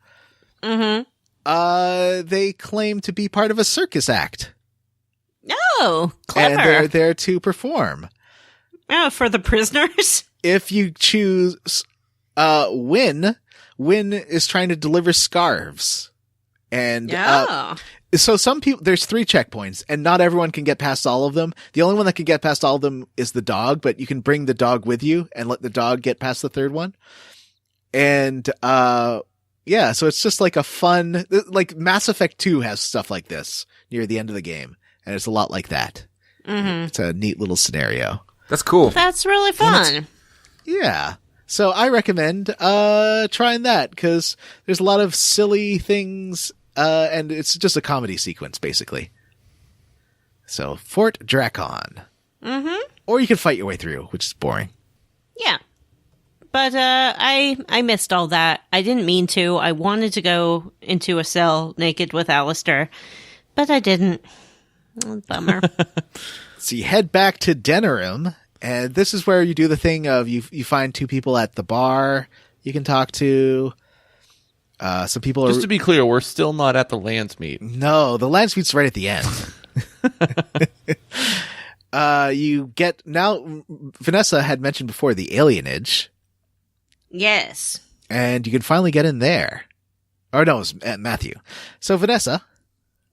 they claim to be part of a circus act. Oh, clever. And they're there to perform. Oh, for the prisoners? If you choose Win is trying to deliver scarves. And so some people, there's 3 checkpoints, and not everyone can get past all of them. The only one that can get past all of them is the dog, but you can bring the dog with you and let the dog get past the 3rd one. And so it's just like a fun, like Mass Effect 2 has stuff like this near the end of the game. And it's a lot like that. Mm-hmm. It's a neat little scenario. That's cool. That's really fun. Yeah. So I recommend trying that, because there's a lot of silly things, and it's just a comedy sequence, basically. So, Fort Drakon. Mm-hmm. Or you can fight your way through, which is boring. Yeah. But I missed all that. I didn't mean to. I wanted to go into a cell naked with Alistair, but I didn't. Oh, bummer. So you head back to Denerim, and this is where you do the thing of you find 2 people at the bar you can talk to. Some people Just to be clear, we're still not at the Landsmeet. No, the Landsmeet's right at the end. Vanessa had mentioned before the alienage. Yes. And you can finally get in there. Or no, it was Matthew. So Vanessa,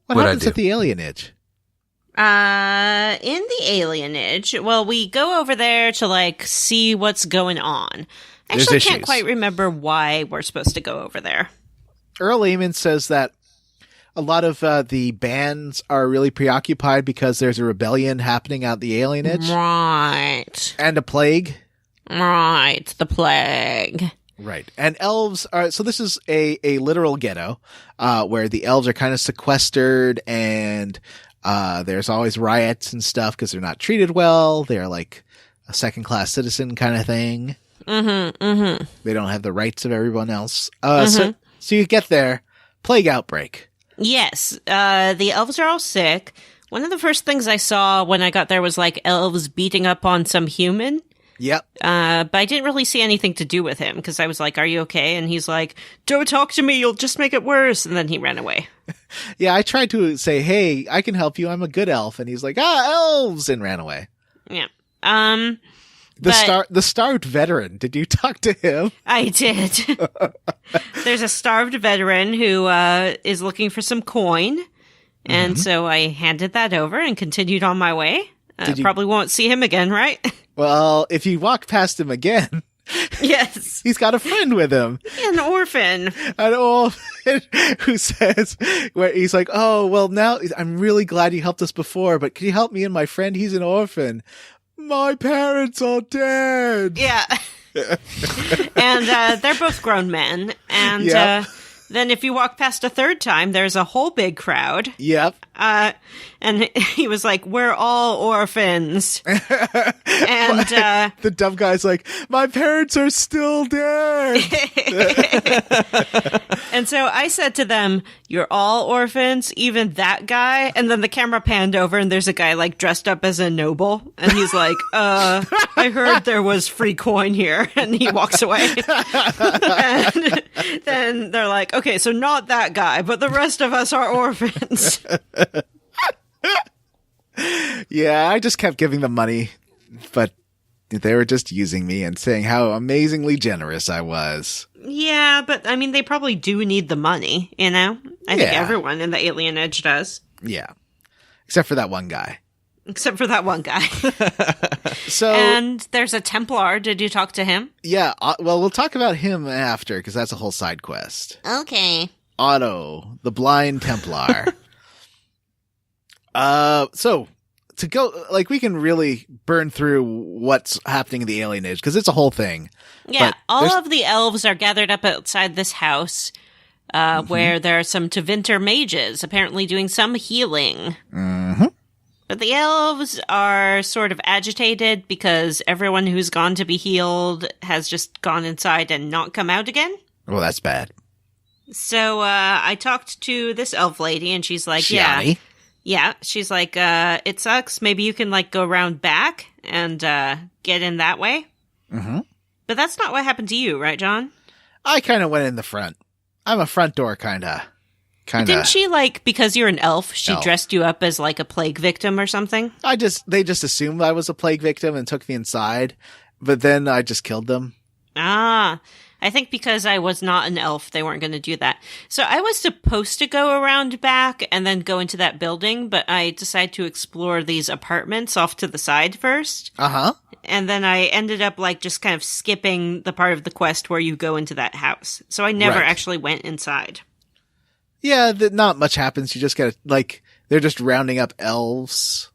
what happens at the alienage? In the alienage, well, we go over there to see what's going on. Actually, I can't quite remember why we're supposed to go over there. Earl Eamon says that a lot of the bands are really preoccupied because there's a rebellion happening out the alienage. Right. And a plague. Right, the plague. Right. And elves are, so this is a literal ghetto, where the elves are kind of sequestered, and there's always riots and stuff because they're not treated well. They're like a second-class citizen kind of thing. Mm-hmm, mm-hmm. They don't have the rights of everyone else. So you get there, plague outbreak. Yes, the elves are all sick. One of the first things I saw when I got there was elves beating up on some human. Yep. But I didn't really see anything to do with him because I was like, "Are you okay?" And he's like, "Don't talk to me, you'll just make it worse." And then he ran away. Yeah, I tried to say, "Hey, I can help you. I'm a good elf." And he's like, elves, and ran away. Yeah. The starved veteran. Did you talk to him? I did. There's a starved veteran who is looking for some coin. And so I handed that over and continued on my way. Probably won't see him again, right? Well, if you walk past him again, yes, he's got a friend with him. An orphan. An orphan who says, where he's like, "Oh, well, now I'm really glad you helped us before, but can you help me and my friend? He's an orphan. My parents are dead." Yeah. And they're both grown men. And Yep. then if you walk past a third time, there's a whole big crowd. Yep. And he was like, we're all orphans. And The dumb guy's like, my parents are still dead. and so I said to them, you're all orphans, even that guy. And then the camera panned over and there's a guy like dressed up as a noble. And he's like, I heard there was free coin here. And he walks away. And then they're like, okay, so not that guy, but the rest of us are orphans. Yeah, I just kept giving them money, but they were just using me and saying how amazingly generous I was. Yeah, but I mean, they probably do need the money, you know? I think Yeah. everyone in the Alien Edge does. Yeah. Except for that one guy. Except for that one guy. So, And there's a Templar. Did you talk to him? yeah, well, we'll talk about him after, because that's a whole side quest. Okay. Otto, the blind Templar. So to go, like, we can really burn through what's happening in the Alien Age, because it's a whole thing. Yeah, But all there's- of the elves are gathered up outside this house, where there are some Tevinter mages apparently doing some healing. Mhm. But the elves are sort of agitated because everyone who's gone to be healed has just gone inside and not come out again. Well, that's bad. So I talked to this elf lady, and she's like, Shiani. yeah. She's like, it sucks. Maybe you can like go around back and get in that way. Mm-hmm. But that's not what happened to you, right, John? I kind of went in the front. I'm a front door kind of. Didn't she, like, because you're an elf, she Elf. dressed you up as like a plague victim or something? They just assumed I was a plague victim and took me inside, but then I just killed them. Ah, I think because I was not an elf, they weren't going to do that. So I was supposed to go around back and then go into that building, but I decided to explore these apartments off to the side first. Uh-huh. And then I ended up like just kind of skipping the part of the quest where you go into that house. So I never Right. actually went inside. Yeah, not much happens. You just gotta, like, they're just rounding up elves.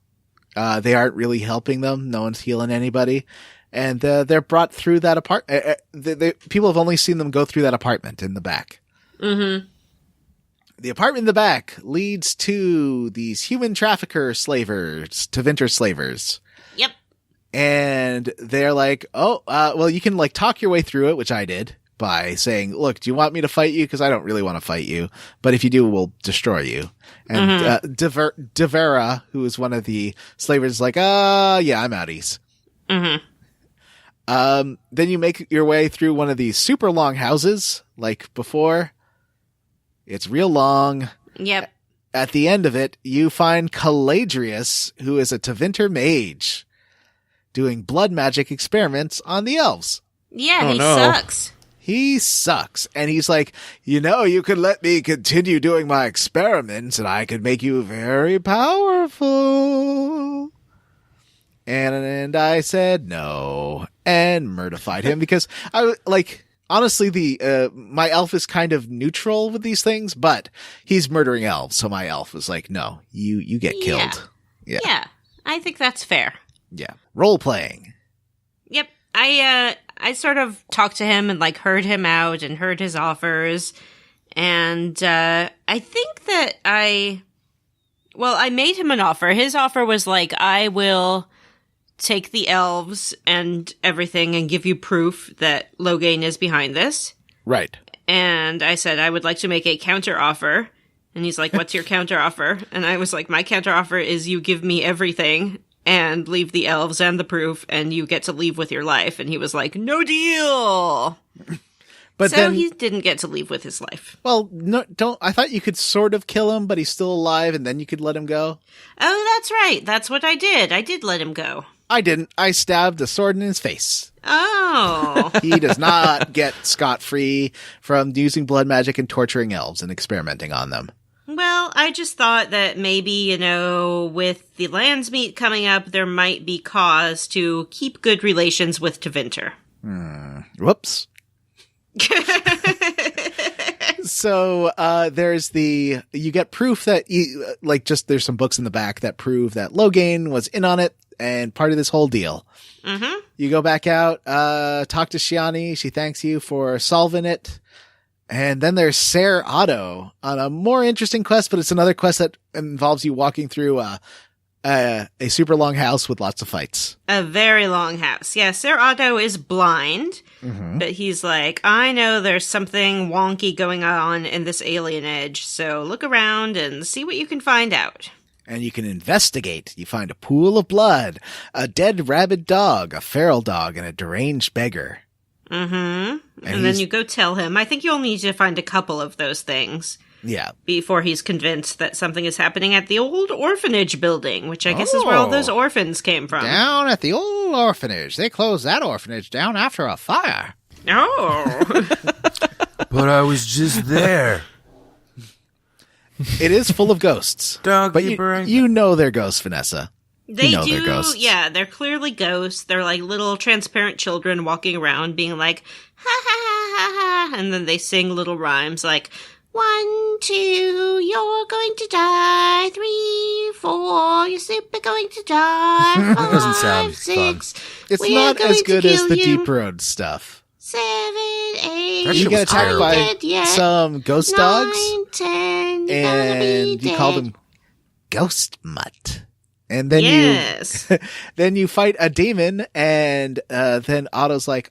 They aren't really helping them. No one's healing anybody. And they're brought through that people have only seen them go through that apartment in the back. Mm-hmm. The apartment in the back leads to these human trafficker slavers, Tevinter slavers. Yep. And they're like, well, you can like talk your way through it, which I did by saying, look, do you want me to fight you? Because I don't really want to fight you. But if you do, we'll destroy you. And Devera, who is one of the slavers, is like, yeah, I'm outies. Mm-hmm. Then you make your way through one of these super long houses, like before. It's real long. Yep. At the end of it, you find Caladrius, who is a Tevinter mage, doing blood magic experiments on the elves. Yeah, Oh, he no. sucks. He sucks. And he's like, you could let me continue doing my experiments and I could make you very powerful. And I said no and murdified him because honestly, my elf is kind of neutral with these things, but he's murdering elves. So my elf was like, no, you get killed. Yeah, I think that's fair. Yeah. Role playing. Yep. I sort of talked to him and like heard him out and heard his offers. And I think that I made him an offer. His offer was like, I will take the elves and everything and give you proof that Loghain is behind this. Right. And I said, I would like to make a counter offer. And he's like, what's your counter offer? And I was like, my counter offer is you give me everything and leave the elves and the proof, and you get to leave with your life. And he was like, no deal. But so then he didn't get to leave with his life. well, no, I thought you could sort of kill him, but he's still alive and then you could let him go. Oh, that's right. That's what I did. I did let him go. I didn't. I stabbed a sword in his face. Oh. He does not get scot-free from using blood magic and torturing elves and experimenting on them. Well, I just thought that maybe, with the Landsmeet coming up, there might be cause to keep good relations with Tevinter. Whoops. So you get proof that there's some books in the back that prove that Loghain was in on it and part of this whole deal. Mm-hmm. You go back out, talk to Shiani. She thanks you for solving it. And then there's Ser Otto on a more interesting quest, but it's another quest that involves you walking through a super long house with lots of fights. A very long house. Yeah, Ser Otto is blind, but he's like, I know there's something wonky going on in this alien edge, so look around and see what you can find out. And you can investigate. You find a pool of blood, a dead rabid dog, a feral dog, and a deranged beggar. Mm-hmm. And then you go tell him. I think you'll need to find a couple of those things. Yeah. Before he's convinced that something is happening at the old orphanage building, which I guess is where all those orphans came from. Down at the old orphanage. They closed that orphanage down after a fire. Oh. But I was just there. It is full of ghosts. Dog, but you know they're ghosts, Vanessa. They know do, they're ghosts. yeah, they're clearly ghosts. They're like little transparent children walking around being like, ha ha ha ha ha, and then they sing little rhymes like, 1, 2, you're going to die, 3, 4, you're super going to die, 5, Doesn't sound 6, It's we're not going as to good as kill the you. Deep Road stuff. 7, 8, That You shit get was attacked terrible. by dead yet. some ghost 9, dogs, 10, you're gonna and be you call dead. them ghost mutt. And then Yes. then you fight a demon, and then Otto's like,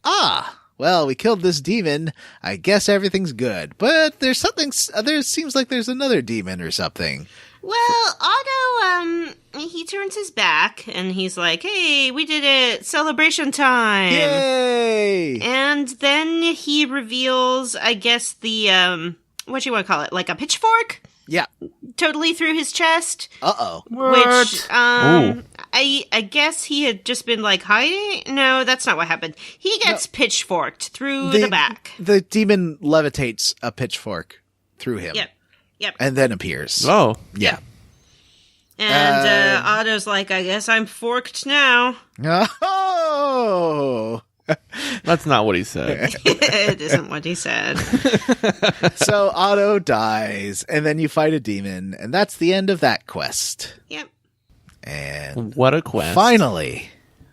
well, we killed this demon. I guess everything's good. But there's something. There seems like there's another demon or something. Well, Otto, he turns his back and he's like, hey, we did it. Celebration time. Yay! And then he reveals, I guess, the, what do you want to call it? Like a pitchfork? Yeah. Totally through his chest. Uh-oh. Which, Ooh. I guess he had just been like hiding. No, that's not what happened. He gets pitchforked through the back. The demon levitates a pitchfork through him. Yep. And then appears. Oh. Yeah. And Otto's like, I guess I'm forked now. Oh! That's not what he said. It isn't what he said. So Otto dies, and then you fight a demon, and that's the end of that quest. Yep. And What a quest.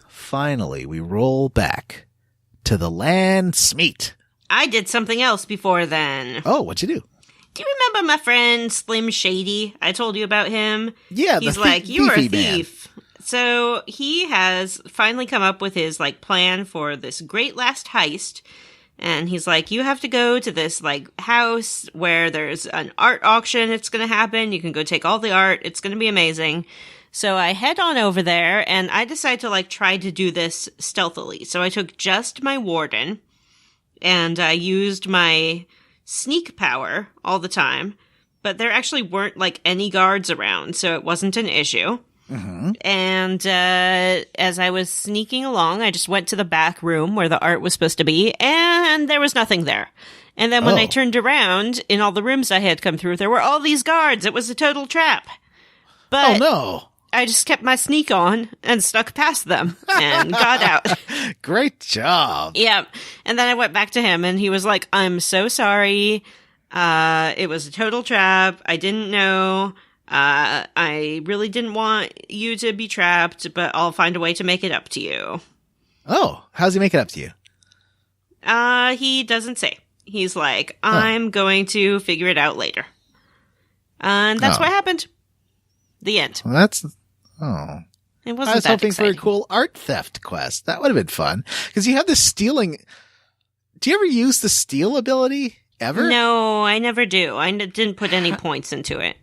finally, we roll back to the Landsmeet. I did something else before then. Oh, what'd you do? Do you remember my friend Slim Shady? I told you about him. Yeah, He's the like, you're a thiefy man. thief. So he has finally come up with his like plan for this great last heist. And he's like, you have to go to this like house where there's an art auction. It's going to happen. You can go take all the art. It's going to be amazing. So I head on over there and I decide to like try to do this stealthily. So I took just my warden and I used my sneak power all the time, but there actually weren't like any guards around, so it wasn't an issue. Mm-hmm. And as I was sneaking along, I just went to the back room where the art was supposed to be, and there was nothing there. And then when I turned around, in all the rooms I had come through, there were all these guards. It was a total trap. But Oh, no. I just kept my sneak on and stuck past them and got out. Great job. Yeah. And then I went back to him and he was like, I'm so sorry. It was a total trap. I didn't know. I really didn't want you to be trapped, but I'll find a way to make it up to you. Oh, how's he make it up to you? He doesn't say. He's like, I'm going to figure it out later. And that's what happened. The end. Well, that's... Oh. It I wasn't was that hoping exciting. for a cool art theft quest. That would have been fun. Because you have this stealing... Do you ever use the steal ability? Ever? No, I never do. I didn't put any points into it.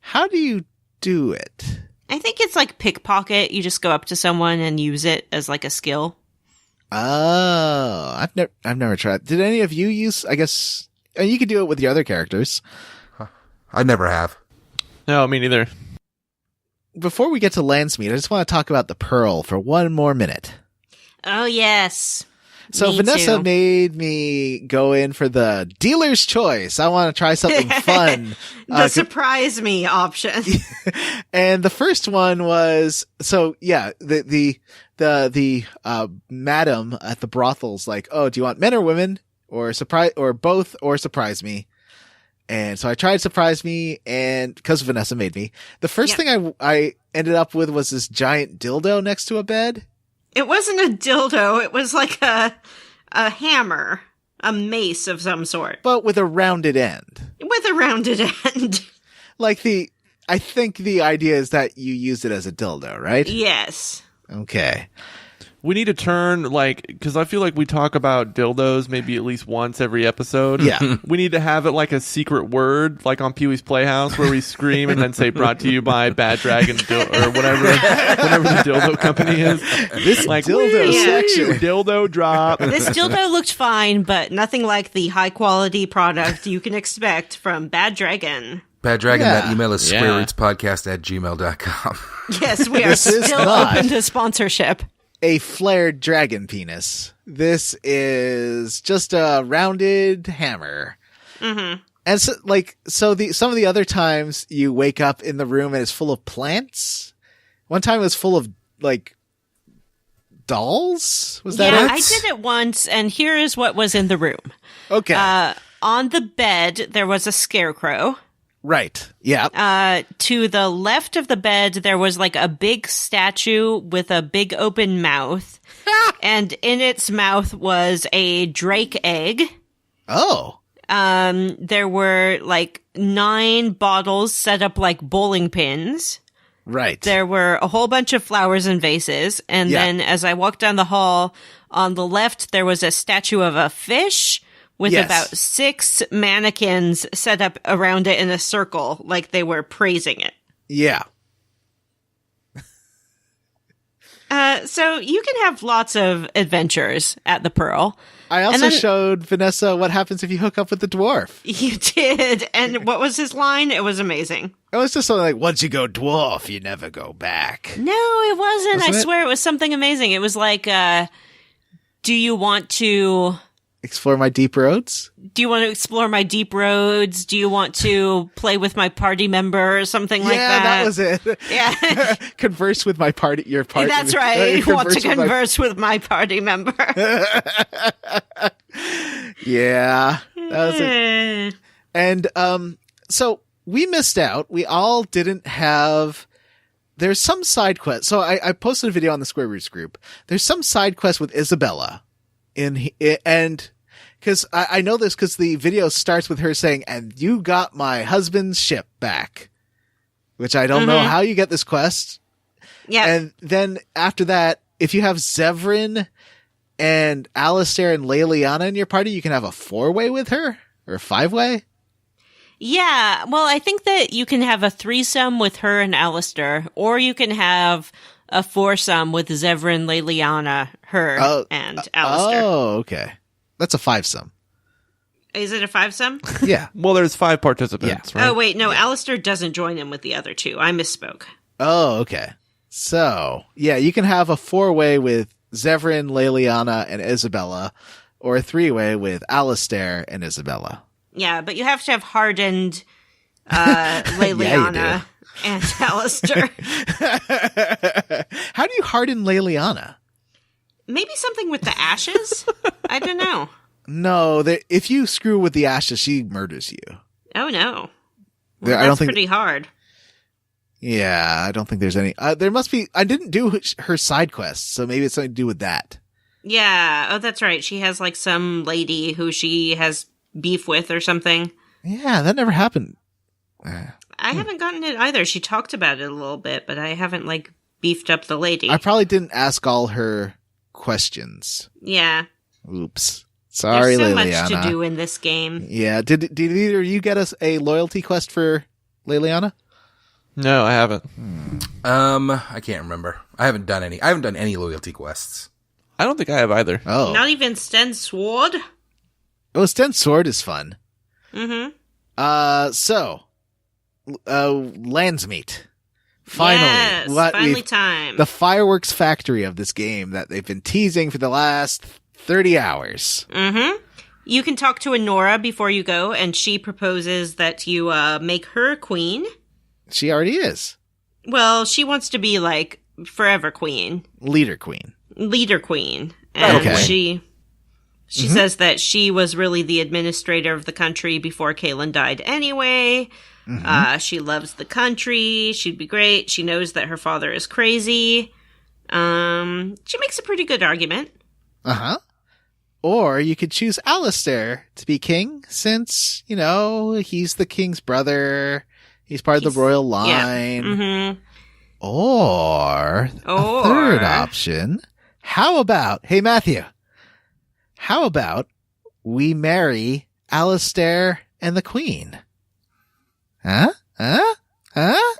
How do you do it? I think it's like pickpocket. You just go up to someone and use it as like a skill. Oh, I've never tried. Did any of you use? I guess you could do it with your other characters. I never have. No, me neither. Before we get to Landsmeet, I just want to talk about the Pearl for one more minute. Oh, yes. So Me Vanessa too. made me go in for the dealer's choice. I want to try something fun. The surprise me option. And the first one was, so yeah, the madam at the brothel's like, oh, do you want men or women or surprise or both or surprise me? And so I tried Surprise Me, and because Vanessa made me, the first thing I ended up with was this giant dildo next to a bed. It wasn't a dildo. It was like a hammer, a mace of some sort. But with a rounded end. With a rounded end. Like I think the idea is that you use it as a dildo, right? Yes. Okay. We need to turn, because I feel like we talk about dildos maybe at least once every episode. Yeah. We need to have it like a secret word, like on Pee-wee's Playhouse, where we scream and then say, brought to you by Bad Dragon, or whatever the dildo company is. This dildo section. Dildo drop. This dildo looked fine, but nothing like the high-quality product you can expect from Bad Dragon. Bad Dragon, Yeah. that email is Yeah. squarerootspodcast@gmail.com. Yes, we are still not open to sponsorship. A flared dragon penis. This is just a rounded hammer. Mm-hmm. And some of the other times you wake up in the room and it's full of plants. One time it was full of dolls. Was that it? I did it once, and here is what was in the room. Okay. On the bed, there was a scarecrow. Right. Yeah. To the left of the bed, there was like a big statue with a big open mouth. And in its mouth was a drake egg. Oh. There were like 9 bottles set up like bowling pins. Right. There were a whole bunch of flowers and vases. And then as I walked down the hall, on the left, there was a statue of a fish with Yes. about 6 mannequins set up around it in a circle, like they were praising it. Yeah. So you can have lots of adventures at the Pearl. I also And then- showed Vanessa what happens if you hook up with the dwarf. You did. And what was his line? It was amazing. It was just something like, once you go dwarf, you never go back. No, it wasn't. Wasn't I it? swear it was something amazing. It was like, do you want to Explore my deep roads? explore my deep roads? Do you want to play with my party member or something like that? Yeah, that was it. Yeah. Converse with my your party. That's right. You want to with my- converse with my party member. Yeah. That was it. Eh. And so we missed out. We all didn't have. There's some side quest. So I posted a video on the Square Roots group. There's some side quest with Isabella, and because I know this because the video starts with her saying, "And you got my husband's ship back," which I don't know how you get this quest. Yeah. And then after that, if you have Zevran and Alistair and Leliana in your party, you can have a 4-way with her or a 5-way. Yeah, well, I think that you can have a threesome with her and Alistair, or you can have a foursome with Zevran, Leliana, her, and Alistair. Oh, okay. That's a 5-some. Is it a 5-some? Yeah. Well, there's 5 participants, right? Oh, wait, no, Alistair doesn't join in with the other 2. I misspoke. Oh, okay. So, yeah, you can have a 4-way with Zevran, Leliana, and Isabella, or a 3-way with Alistair and Isabella. Yeah, but you have to have hardened Leliana and Alistair. How do you harden Leliana? Maybe something with the ashes? I don't know. No, if you screw with the ashes, she murders you. Oh, no. There- That's I don't think. pretty hard. Yeah, I don't think there's any. There must be. I didn't do her side quests, so maybe it's something to do with that. Yeah, oh, that's right. She has, like, some lady who she has beef with or something. Yeah, that never happened. I haven't gotten it either. She talked about it a little bit, but I haven't, like, beefed up the lady. I probably didn't ask all her questions. Yeah. Oops. Sorry, There's so Leliana. much to do in this game. Yeah. Did either of you get us a loyalty quest for Leliana? No, I haven't. I can't remember. I haven't done any loyalty quests. I don't think I have either. Oh. Not even Sten's sword? Oh, Sten's sword is fun. Mm-hmm. So, Landsmeet. Finally. Yes, finally time. The fireworks factory of this game that they've been teasing for the last 30 hours. Mm-hmm. You can talk to Anora before you go, and she proposes that you make her queen. She already is. Well, she wants to be, like, forever queen. Leader queen. Leader queen. And Okay. she... She says that she was really the administrator of the country before Kaelin died anyway. She loves the country. She'd be great. She knows that her father is crazy. She makes a pretty good argument. Or you could choose Alistair to be king since, he's the king's brother. He's part of the royal line. Yeah. Or a third option. How about, hey, Matthew, how about we marry Alistair and the queen? Huh?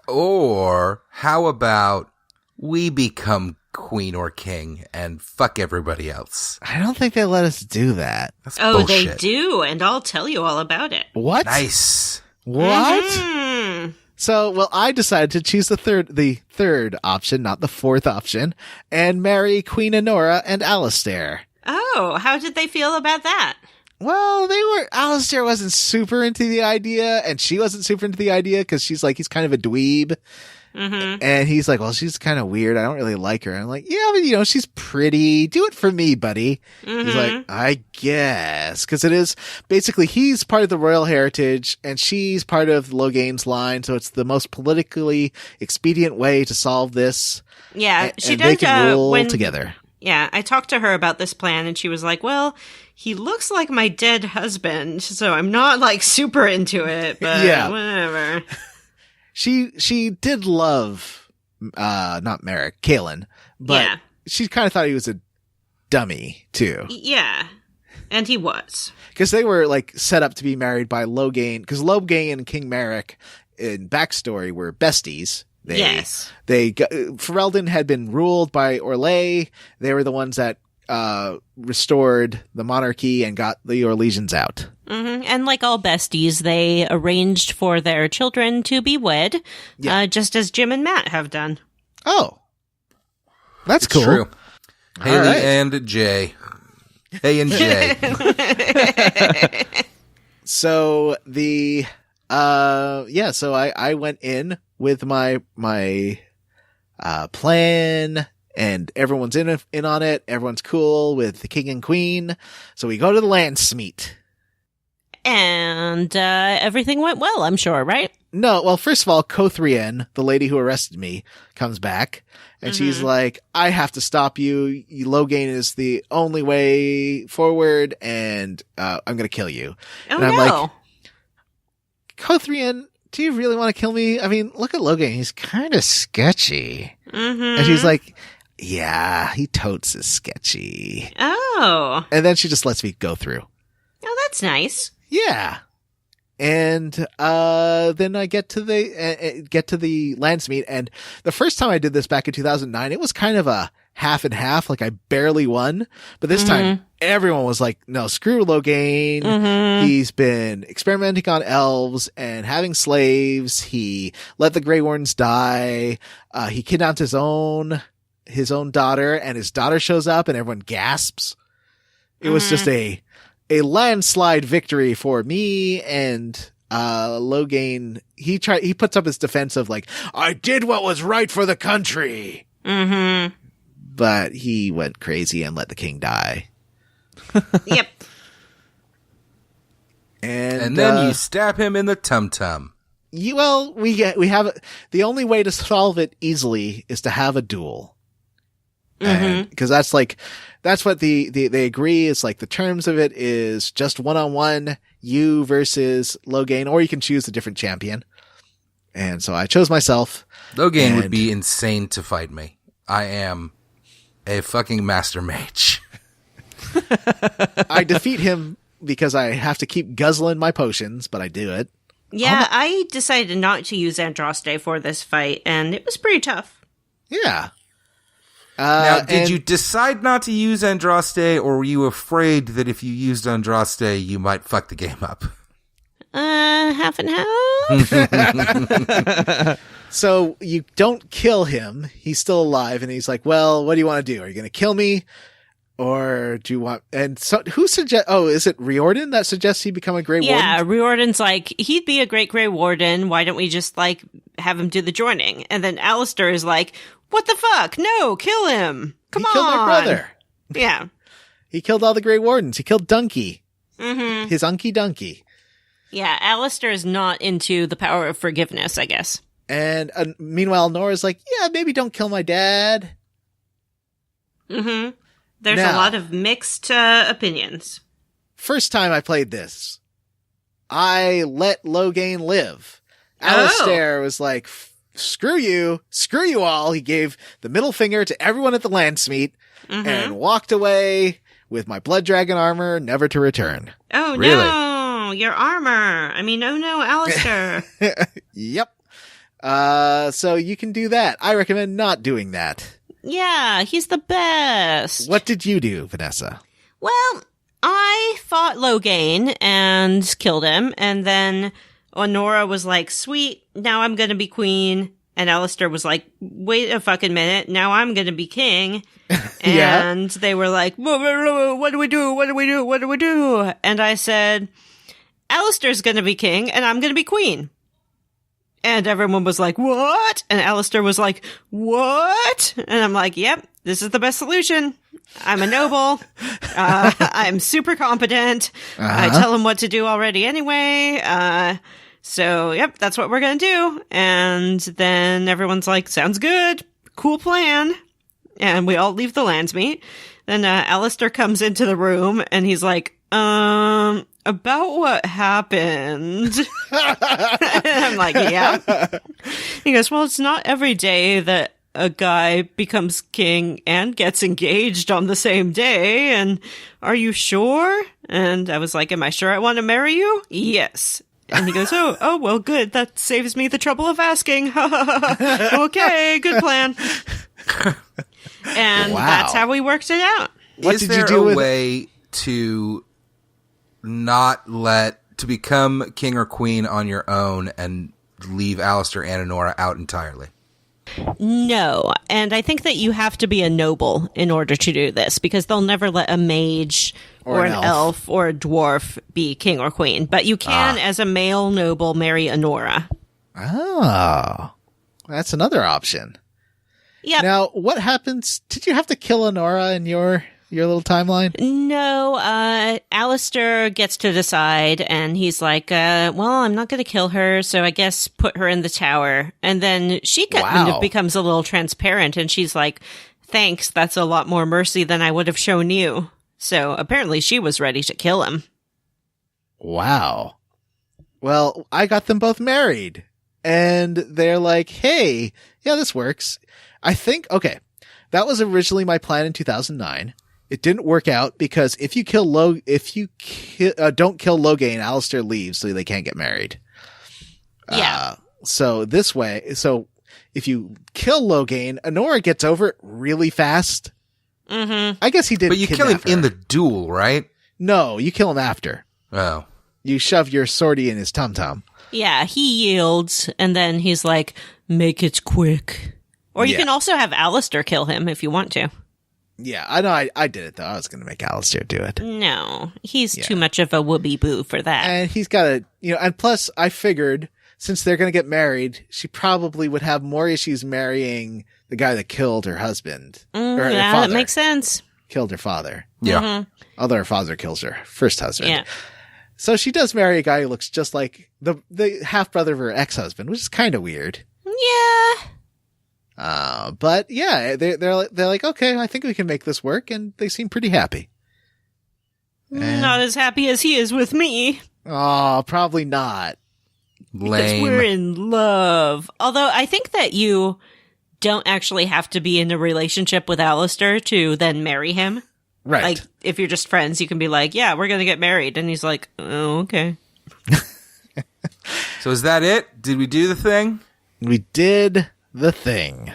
Or how about we become queen or king and fuck everybody else? I don't think they let us do that. That's Oh, bullshit. they do, and I'll tell you all about it. What? Nice. What? Mhm. So, well, I decided to choose the third option, not the fourth option, and marry Queen Honora and Alistair. Oh, how did they feel about that? Well, Alistair wasn't super into the idea, and she wasn't super into the idea because she's like, he's kind of a dweeb. And he's like, well, she's kind of weird. I don't really like her. And I'm like, yeah, but she's pretty. Do it for me, buddy. He's like, I guess. Because it is basically, he's part of the royal heritage and she's part of Loghain's line. So it's the most politically expedient way to solve this. Yeah, she and does. they can rule together. Yeah, I talked to her about this plan and she was like, well, he looks like my dead husband. So I'm not like super into it, but whatever. She did love, not Merrick, Kaelin, but she kind of thought he was a dummy too. Yeah. And he was. Because they were like set up to be married by Loghain, because Loghain and King Merrick in backstory were besties. Ferelden had been ruled by Orlais. They were the ones that restored the monarchy and got the Orlesians out. And like all besties, they arranged for their children to be wed, just as Jim and Matt have done. Oh, that's cool. True. Haley and Jay. Hey and Jay. So so I went in with my plan, and everyone's in on it. Everyone's cool with the king and queen. So we go to the Landsmeet. And everything went well, I'm sure, right? No, well, first of all, Cothrien, the lady who arrested me, comes back. And she's like, I have to stop you. Loghain is the only way forward, and I'm going to kill you. Oh, and I'm no. like, Cothrien, do you really want to kill me? I mean, look at Loghain. He's kind of sketchy. And she's like, yeah, he totes is sketchy. Oh. And then she just lets me go through. Oh, that's nice. Yeah. And then I get to the Landsmeet, and the first time I did this back in 2009, it was kind of a half and half, like I barely won. But this time, everyone was like, no, screw Loghain. He's been experimenting on elves and having slaves. He let the Grey Wardens die. He kidnapped his own daughter, and his daughter shows up, and everyone gasps. It was just a landslide victory for me, and Loghain, he puts up his defense of like, I did what was right for the country. But he went crazy and let the king die. Yep. And then you stab him in the tum-tum. We have the only way to solve it easily is to have a duel. Because that's what they agree. It's like the terms of it is just 1-on-1, you versus Loghain, or you can choose a different champion. And so I chose myself. Loghain would be insane to fight me. I am a fucking master mage. I defeat him because I have to keep guzzling my potions, but I do it. Yeah, I decided not to use Andraste for this fight, and it was pretty tough. Yeah. Now, did you decide not to use Andraste, or were you afraid that if you used Andraste, you might fuck the game up? Half and half. So you don't kill him. He's still alive, and he's like, well, what do you want to do? Are you going to kill me? Or do you want... And so who suggests... Oh, is it Riordan that suggests he become a Grey Warden? Yeah, Riordan's like, he'd be a great Grey Warden. Why don't we just, like, have him do the joining? And then Alistair is like, what the fuck? No, kill him. Come on. He killed my brother. Yeah. He killed all the Grey Wardens. He killed Donkey. Mm-hmm. His Unky Donkey. Yeah, Alistair is not into the power of forgiveness, I guess. And meanwhile, Nora's like, yeah, maybe don't kill my dad. Mm-hmm. There's a Now, lot of mixed opinions. first time I played this, I let Loghain live. Alistair was like, screw you all. He gave the middle finger to everyone at the Landsmeet and walked away with my blood dragon armor, never to return. Oh, Really? no, your armor. I mean, oh no, Alistair. Yep. So you can do that. I recommend not doing that. Yeah, he's the best. What did you do, Vanessa? Well, I fought Loghain and killed him, and then Honora was like, sweet, now I'm gonna be queen. And Alistair was like, wait a fucking minute, now I'm gonna be king. And they were like, what do we do? What do we do? What do we do? And I said, Alistair's gonna be king, and I'm gonna be queen. And everyone was like, what? And Alistair was like, what? And I'm like, yep, this is the best solution. I'm a noble. I'm super competent. I tell him what to do already anyway. So, yep, that's what we're going to do. And then everyone's like, sounds good. Cool plan. And we all leave the Landsmeet. Then Alistair comes into the room and he's like, about what happened? And I'm like, yeah. He goes, well, it's not every day that a guy becomes king and gets engaged on the same day. And are you sure? And I was like, am I sure I want to marry you? Yes. And he goes, oh, well, good. That saves me the trouble of asking. Okay, good plan. And that's how we worked it out. What Is did there you do a with way to become king or queen on your own and leave Alistair and Honora out entirely? No, and I think that you have to be a noble in order to do this, because they'll never let a mage or an elf or a dwarf be king or queen. But you can, as a male noble, marry Honora. Oh, that's another option. Yeah. Now, what happens? Did you have to kill Honora in your little timeline? No, Alistair gets to decide, and he's like, well, I'm not going to kill her, so I guess put her in the tower. And then she kind of becomes a little transparent, and she's like, thanks, that's a lot more mercy than I would have shown you. So apparently she was ready to kill him. Wow. Well, I got them both married, and they're like, hey, yeah, this works. I think, okay, that was originally my plan in 2009. It didn't work out because if you don't kill Loghain, Alistair leaves, so they can't get married. Yeah. So if you kill Loghain, Honora gets over it really fast. Mm-hmm. I guess he did. But you kill him in the duel, right? No, you kill him after. Oh. You shove your swordie in his tum-tum. Yeah, he yields, and then he's like, make it quick. Or you can also have Alistair kill him if you want to. Yeah, I know. I did it, though. I was going to make Alistair do it. No, he's too much of a whoopee-boo for that. And he's got to, and plus I figured since they're going to get married, she probably would have more issues marrying the guy that killed her husband. Or her yeah, father. that makes sense. Killed her father. Yeah. Mm-hmm. Although her father kills her first husband. Yeah. So she does marry a guy who looks just like the half-brother of her ex-husband, which is kind of weird. Yeah. But yeah, they're like, okay, I think we can make this work, and they seem pretty happy. And, Not as happy as he is with me. oh, probably not. Because Lame. we're in love. Although I think that you don't actually have to be in a relationship with Alistair to then marry him. Right. Like, if you're just friends, you can be like, yeah, we're going to get married. And he's like, oh, okay. So is that it? Did we do the thing? We did the thing.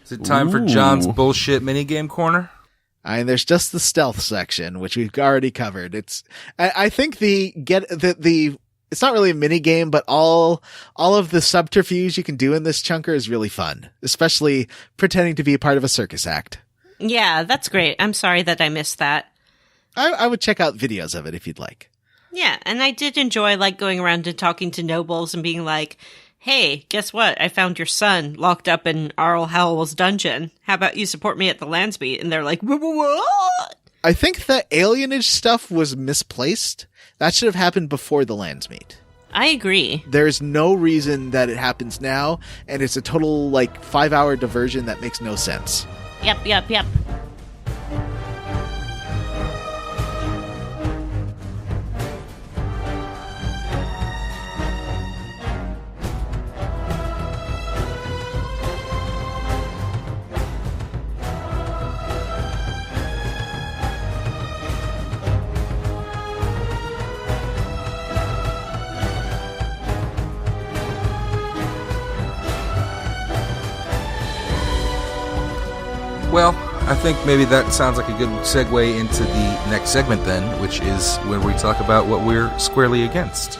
Is it time for John's bullshit minigame corner? There's just the stealth section, which we've already covered. I think it's not really a mini game, but all of the subterfuge you can do in this chunker is really fun, especially pretending to be a part of a circus act. Yeah, that's great. I'm sorry that I missed that. I would check out videos of it if you'd like. Yeah, and I did enjoy like going around and talking to nobles and being like, hey, guess what? I found your son locked up in Arl Howell's dungeon. How about you support me at the Landsmeet? And they're like, what? I think the alienage stuff was misplaced. That should have happened before the Landsmeet. I agree. There's no reason that it happens now, and it's a total 5-hour diversion that makes no sense. Yep. Well, I think maybe that sounds like a good segue into the next segment then, which is where we talk about what we're squarely against.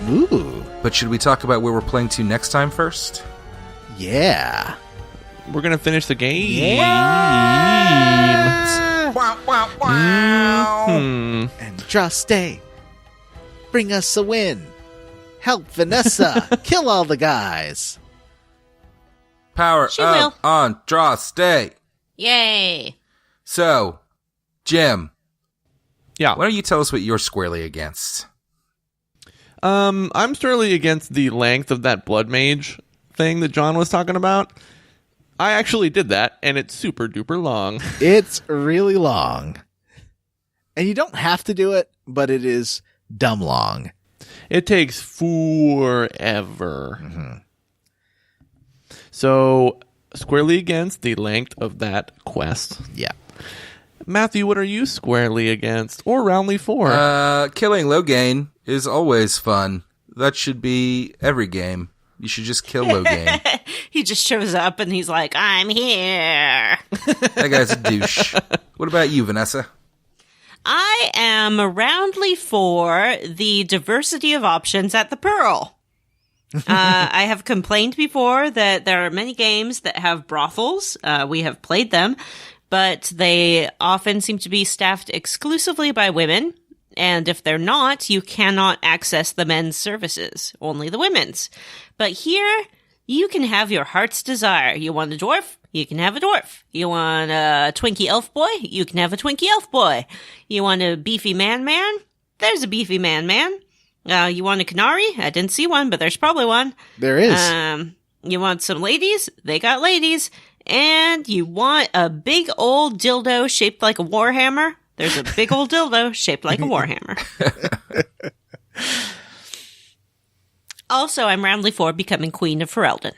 Ooh. But should we talk about where we're playing to next time first? Yeah. We're going to finish the game. Wow, wow, wow. And Andraste, bring us a win. Help Vanessa kill all the guys. Power She up will. Andraste. Yay. So, Jim, Yeah. why don't you tell us what you're squarely against? I'm surely against the length of that blood mage thing that John was talking about. I actually did that, and it's super duper long. It's really long. And you don't have to do it, but it is dumb long. It takes forever. So, squarely against the length of that quest. Yeah. Matthew, what are you squarely against or roundly for? Killing Logain is always fun. That should be every game. You should just kill Logain. He just shows up and he's like, I'm here. That guy's a douche. What about you, Vanessa? I am roundly for the diversity of options at the Pearl. I have complained before that there are many games that have brothels. We have played them, but they often seem to be staffed exclusively by women. And if they're not, you cannot access the men's services, only the women's. But here, you can have your heart's desire. You want a dwarf? You can have a dwarf. You want a Twinkie elf boy? You can have a Twinkie elf boy. You want a beefy man? There's a beefy man. You want a canary? I didn't see one, but there's probably one. There is. You want some ladies? They got ladies. And you want a big old dildo shaped like a warhammer? There's a big old dildo shaped like a warhammer. Also, I'm roundly for becoming Queen of Ferelden.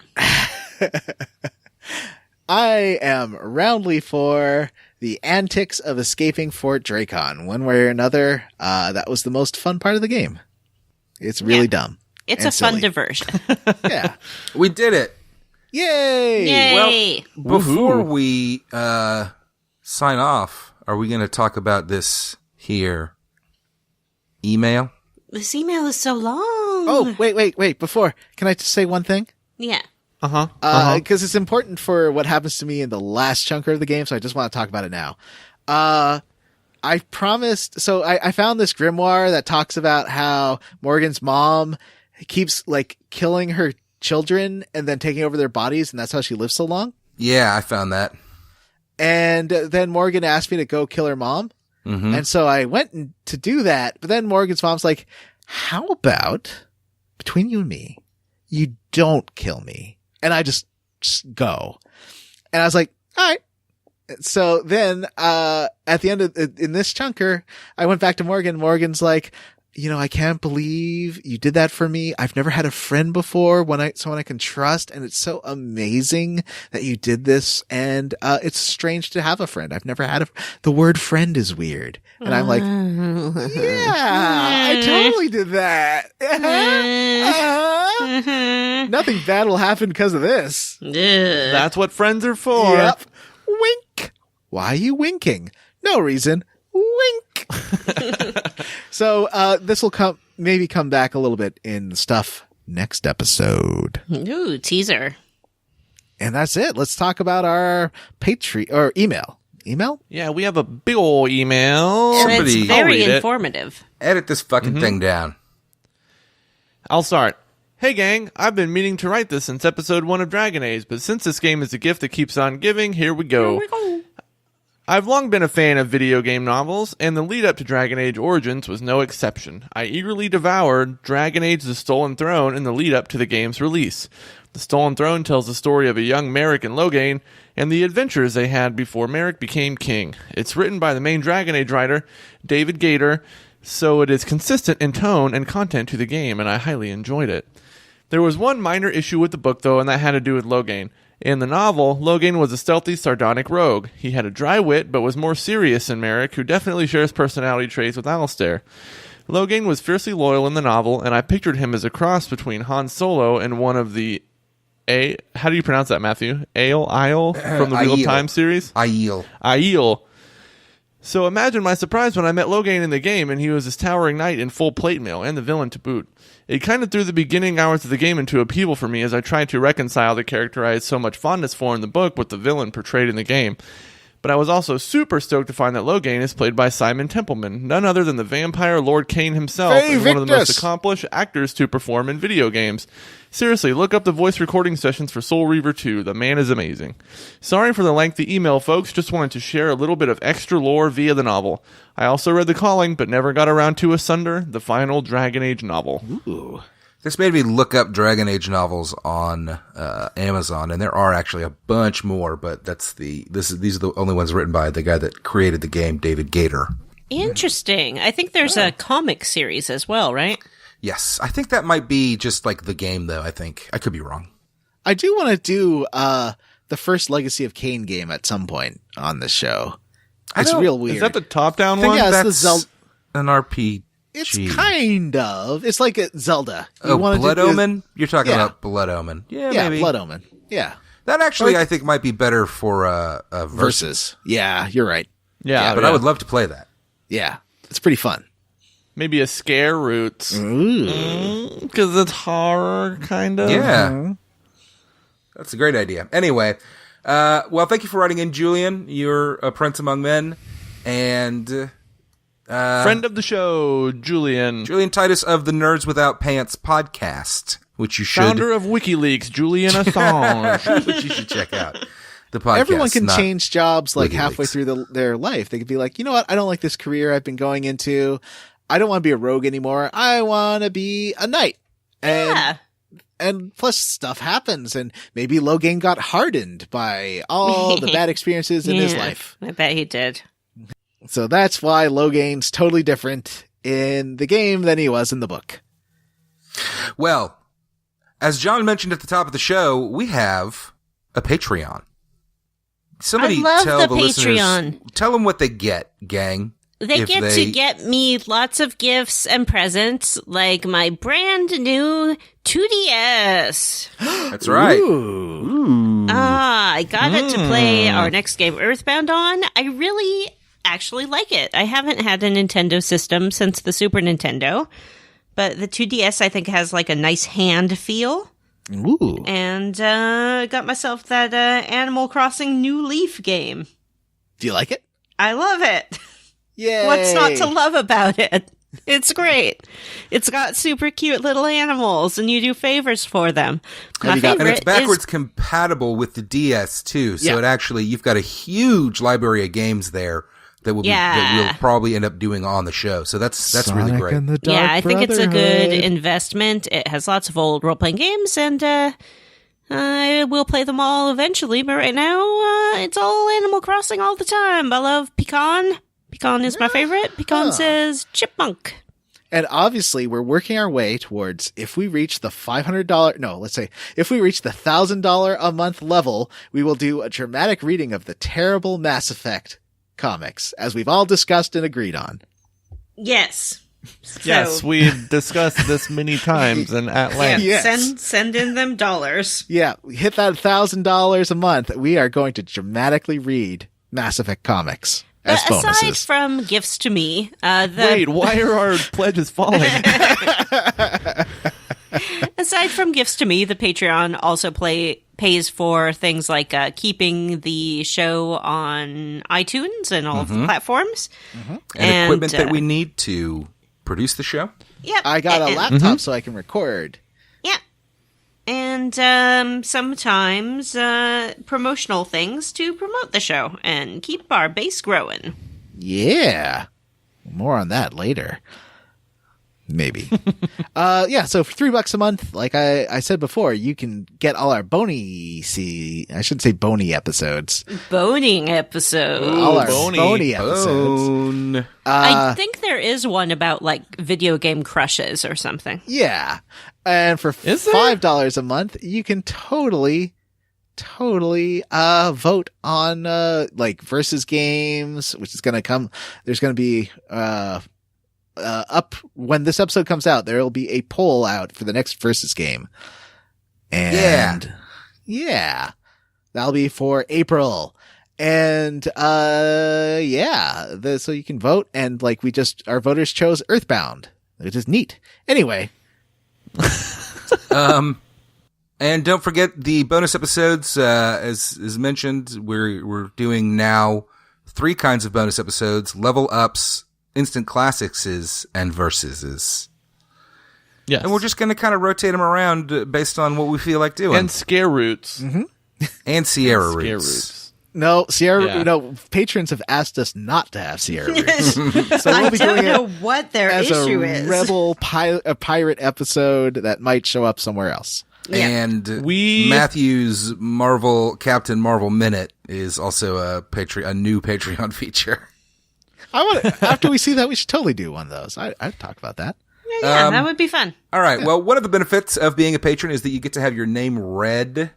I am roundly for the antics of escaping Fort Dracon. One way or another, that was the most fun part of the game. It's really dumb. It's and a fun silly. diversion. Yeah. We did it. Yay! Yay! Before we sign off, are we going to talk about this here email? This email is so long. Oh, wait. Before, can I just say one thing? Yeah. Because it's important for what happens to me in the last chunk of the game, so I just want to talk about it now. I promised, so I found this grimoire that talks about how Morgan's mom keeps killing her children and then taking over their bodies, and that's how she lives so long. Yeah, I found that. And then Morgan asked me to go kill her mom. Mm-hmm. And so I went to do that, but then Morgan's mom's like, how about between you and me, you don't kill me? And I just go. And I was like, all right. So then, at the end of, in this chunker, I went back to Morgan. Morgan's like, I can't believe you did that for me. I've never had a friend before, someone I can trust. And it's so amazing that you did this. And, it's strange to have a friend. I've never had the word friend is weird. And I'm like, yeah, I totally did that. Nothing bad will happen because of this. That's what friends are for. Yep. Wink. Why are you winking? No reason. Wink. So, this will maybe come back a little bit in stuff next episode. Ooh, teaser. And that's it. Let's talk about our Patreon or email. Email? Yeah, we have a big ol' email. And Somebody- it's very I'll read it. informative. Edit this fucking thing down. I'll start. Hey gang, I've been meaning to write this since episode 1 of Dragon Age, but since this game is a gift that keeps on giving, here we go. I've long been a fan of video game novels, and the lead-up to Dragon Age Origins was no exception. I eagerly devoured Dragon Age The Stolen Throne in the lead-up to the game's release. The Stolen Throne tells the story of a young Merrick and Loghain, and the adventures they had before Merrick became king. It's written by the main Dragon Age writer, David Gator, so it is consistent in tone and content to the game, and I highly enjoyed it. There was one minor issue with the book, though, and that had to do with Loghain. In the novel, Loghain was a stealthy, sardonic rogue. He had a dry wit, but was more serious than Merrick, who definitely shares personality traits with Alistair. Loghain was fiercely loyal in the novel, and I pictured him as a cross between Han Solo and one of the how do you pronounce that, Matthew? Isle from the Wheel of Time series? Aiel. So imagine my surprise when I met Loghain in the game, and he was this towering knight in full plate mail, and the villain to boot. It kind of threw the beginning hours of the game into upheaval for me as I tried to reconcile the character I had so much fondness for in the book with the villain portrayed in the game. But I was also super stoked to find that Loghain is played by Simon Templeman, none other than the vampire Lord Cain himself, and one of the most accomplished actors to perform in video games. Seriously, look up the voice recording sessions for Soul Reaver 2. The man is amazing. Sorry for the lengthy email, folks. Just wanted to share a little bit of extra lore via the novel. I also read The Calling, but never got around to Asunder, the final Dragon Age novel. Ooh. This made me look up Dragon Age novels on Amazon, and there are actually a bunch more, but these are the only ones written by the guy that created the game, David Gator. Interesting. I think there's a comic series as well, right? Yes. I think that might be just like the game, though, I think. I could be wrong. I do want to do the first Legacy of Kain game at some point on this show. It's real weird. Is that the top-down one? Yeah, That's an RPG. It's kind of. It's like a Zelda. Blood Omen? You're talking about Blood Omen. Yeah, maybe. Blood Omen. Yeah. That actually, I think, might be better for a Versus. Yeah, you're right. Yeah, but I would love to play that. Yeah, it's pretty fun. Maybe a Scare Roots. Because it's horror, kind of. Yeah. That's a great idea. Anyway, well, thank you for writing in, Julian. You're a prince among men. And... friend of the show, Julian. Julian Titus of the Nerds Without Pants podcast, which you should... Founder of WikiLeaks, Julian Assange. which you should check out. The podcast. Everyone can change jobs like halfway through their life. They could be like, you know what? I don't like this career I've been going into. I don't want to be a rogue anymore. I want to be a knight. And plus stuff happens, and maybe Loghain got hardened by all the bad experiences in his life. I bet he did. So that's why Loghain's totally different in the game than he was in the book. Well, as John mentioned at the top of the show, we have a Patreon. Somebody tell the listeners, tell them what they get, gang. They get to get me lots of gifts and presents, like my brand new 2DS. That's right. Ooh. I got it to play our next game, Earthbound, on. I really actually like it. I haven't had a Nintendo system since the Super Nintendo, but the 2DS I think has like a nice hand feel. Ooh. And got myself that Animal Crossing New Leaf game. Do you like it? I love it. Yay. What's not to love about it? It's great. It's got super cute little animals, and you do favors for them. My favorite and it's backwards compatible with the DS too. So it actually, you've got a huge library of games there that we'll probably end up doing on the show. So that's Sonic really great. And the Dark I think it's a Brotherhood. good investment. It has lots of old role-playing games, and I will play them all eventually. But right now, it's all Animal Crossing all the time. I love Pecan. Pecan is my favorite. Pecan says chipmunk. And obviously, we're working our way towards, if we reach the $500, no, let's say, if we reach the $1,000 a month level, we will do a dramatic reading of the terrible Mass Effect comics, as we've all discussed and agreed on. Yes. Yes, we've discussed this many times and at length. Yes. Send in them dollars. Yeah, hit that $1,000 a month. We are going to dramatically read Mass Effect comics. As Aside bonuses. from gifts to me, Wait, why are our pledges falling? Aside from gifts to me, the Patreon also pays for things like keeping the show on iTunes and all of the platforms. And equipment that we need to produce the show. Yep. I got a laptop so I can record. Yeah. and sometimes promotional things to promote the show and keep our base growing. Yeah. More on that later. Maybe. So for $3 a month, like I said before, you can get all our I shouldn't say bony episodes. Boning episode. All our bony. bony episodes. Bone. I think there is one about like video game crushes or something. Yeah. And for Is there? $5 a month, you can totally vote on like versus games, which is going to come. There's going to be up when this episode comes out, there will be a poll out for the next versus game. And that'll be for April. And so you can vote, and like our voters chose Earthbound, which is neat. Anyway. And don't forget the bonus episodes. As mentioned, we're doing now 3 kinds of bonus episodes: level ups, instant classics, and versuses. Yes. And we're just going to kind of rotate them around based on what we feel like doing. And scare roots. Mm-hmm. And Sierra Scare roots. roots. No, Yeah. patrons have asked us not to have Sierra Roots. So we'll I be don't doing know it what their as issue a is. rebel pirate episode that might show up somewhere else. Yeah. And Matthew's Captain Marvel Minute is also a new Patreon feature. After we see that, we should totally do one of those. I'd talk about that. Yeah, that would be fun. All right. Well, one of the benefits of being a patron is that you get to have your name read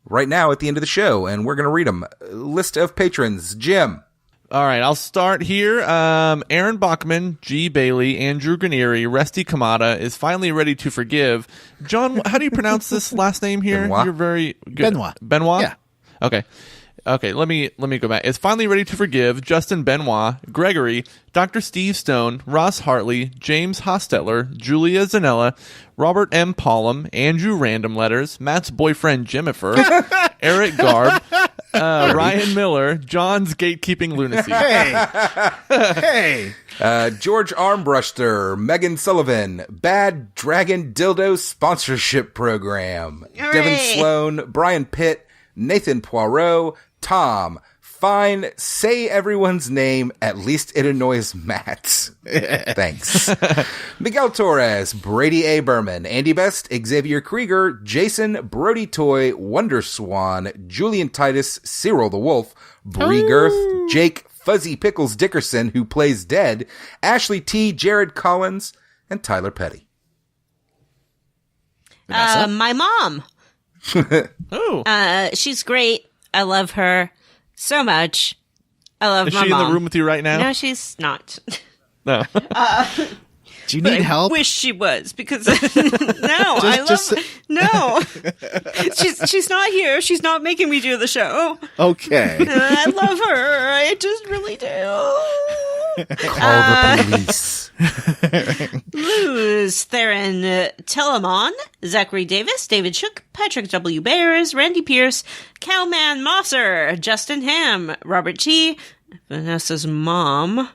right now at the end of the show, and we're going to read them. List of patrons. Jim. All right, I'll start here. Aaron Bachman, G. Bailey, Andrew Granieri, Resty Kamada is finally ready to forgive. John, how do you pronounce this last name here? Benoit. You're very good. Benoit. Yeah. Okay, let me go back. Is finally ready to forgive Justin Benoit, Gregory, Dr. Steve Stone, Ross Hartley, James Hostetler, Julia Zanella, Robert M. Pollum, Andrew Random Letters, Matt's boyfriend Jimifer, Eric Garb, Ryan Miller, John's Gatekeeping Lunacy. Hey. George Armbruster, Megan Sullivan, Bad Dragon Dildo Sponsorship Program, Hooray. Devin Sloan, Brian Pitt, Nathan Poirot, Tom, fine, say everyone's name, at least it annoys Matt. Thanks. Miguel Torres, Brady A. Berman, Andy Best, Xavier Krieger, Jason, Brody Toy, Wonder Swan, Julian Titus, Cyril the Wolf, Bree Girth, Jake Fuzzy Pickles Dickerson, who plays dead, Ashley T., Jared Collins, and Tyler Petty. My mom. Oh, She's great. I love her so much. I love is my she mom. in the room with you right now? No, she's not. No. Do you need help? I wish she was, because no. She's not here. She's not making me do the show. Okay. I love her. I just really do. Call the police. Luz, Theron Telemon, Zachary Davis, David Shook, Patrick W. Bears, Randy Pierce, Cowman Mosser, Justin Ham, Robert T., Vanessa's mom,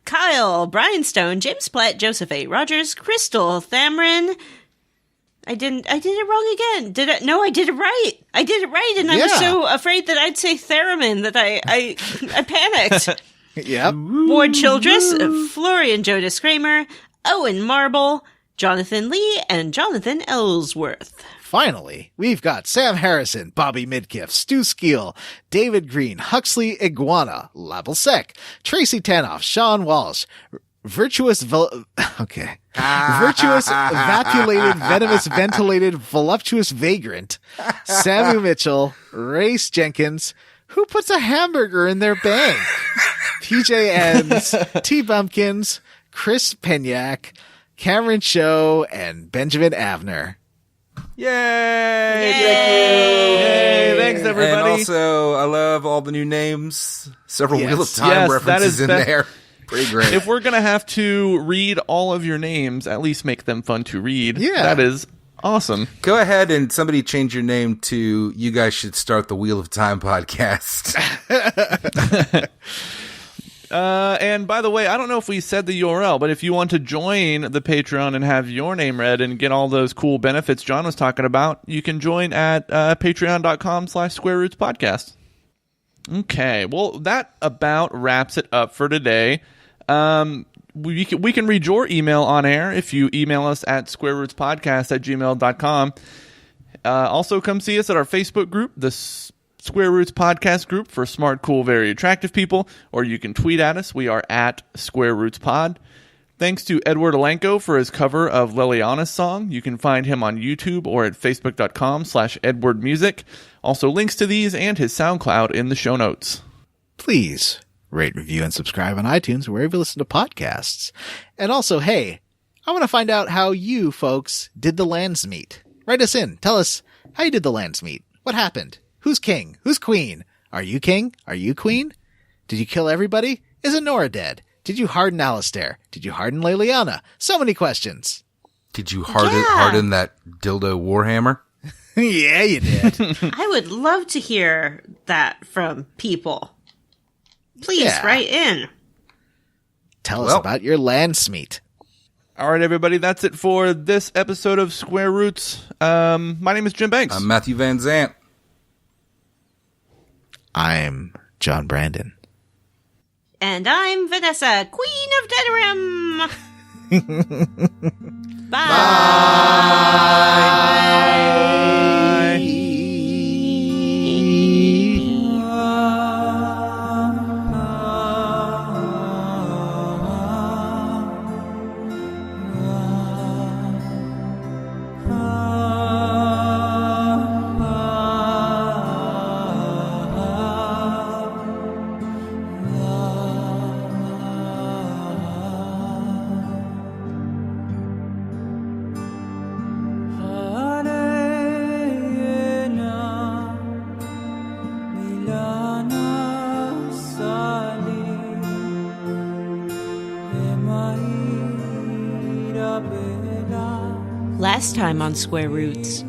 Kyle, Brian Stone, James Platt, Joseph A. Rogers, Crystal Thamrin. I did it wrong again. No, I did it right. I did it right, and I was so afraid that I'd say theremin that I panicked. Yep. Ward Childress, Florian Jodas Kramer, Owen Marble, Jonathan Lee, and Jonathan Ellsworth. Finally, we've got Sam Harrison, Bobby Midkiff, Stu Skeel, David Green, Huxley Iguana, Label Sec, Tracy Tanoff, Sean Walsh, Virtuous, Vapulated, Venomous, Ventilated, Voluptuous Vagrant, Samuel Mitchell, Race Jenkins, who puts a hamburger in their bang, PJ Ends, T. Bumpkins, Chris Penyak, Cameron Show, and Benjamin Avner. Yay! Yay! Thanks, everybody. And also, I love all the new names. Several Yes. Wheel of Time Yes, references that in is- there. Pretty great. If we're going to have to read all of your names, at least make them fun to read. Yeah. That is awesome. Go ahead and somebody change your name to You Guys Should Start the Wheel of Time podcast. And by the way, I don't know if we said the URL, but if you want to join the Patreon and have your name read and get all those cool benefits John was talking about, you can join at patreon.com/squarerootspodcast. Okay, well, that about wraps it up for today. We can read your email on air if you email us at squarerootspodcast@gmail.com. Also, come see us at our Facebook group, the Square Roots Podcast group for smart, cool, very attractive people, or you can tweet at us. We are at Square Roots Pod. Thanks to Edward Alenko for his cover of Leliana's song. You can find him on YouTube or at facebook.com/EdwardMusic. Also, links to these and his SoundCloud in the show notes. Please rate, review, and subscribe on iTunes or wherever you listen to podcasts. And also, hey, I want to find out how you folks did the Landsmeet. Write us in. Tell us how you did the Landsmeet. What happened? Who's king? Who's queen? Are you king? Are you queen? Did you kill everybody? Is Nora dead? Did you harden Alistair? Did you harden Leliana? So many questions. Did you harden that dildo warhammer? Yeah, you did. I would love to hear that from people. Please write in. Tell us about your Landsmeet. All right, everybody, that's it for this episode of Square Roots. My name is Jim Banks. I'm Matthew Van Zant. I'm John Brandon. And I'm Vanessa, Queen of Denerim. Bye. Bye. Last time on Square Roots.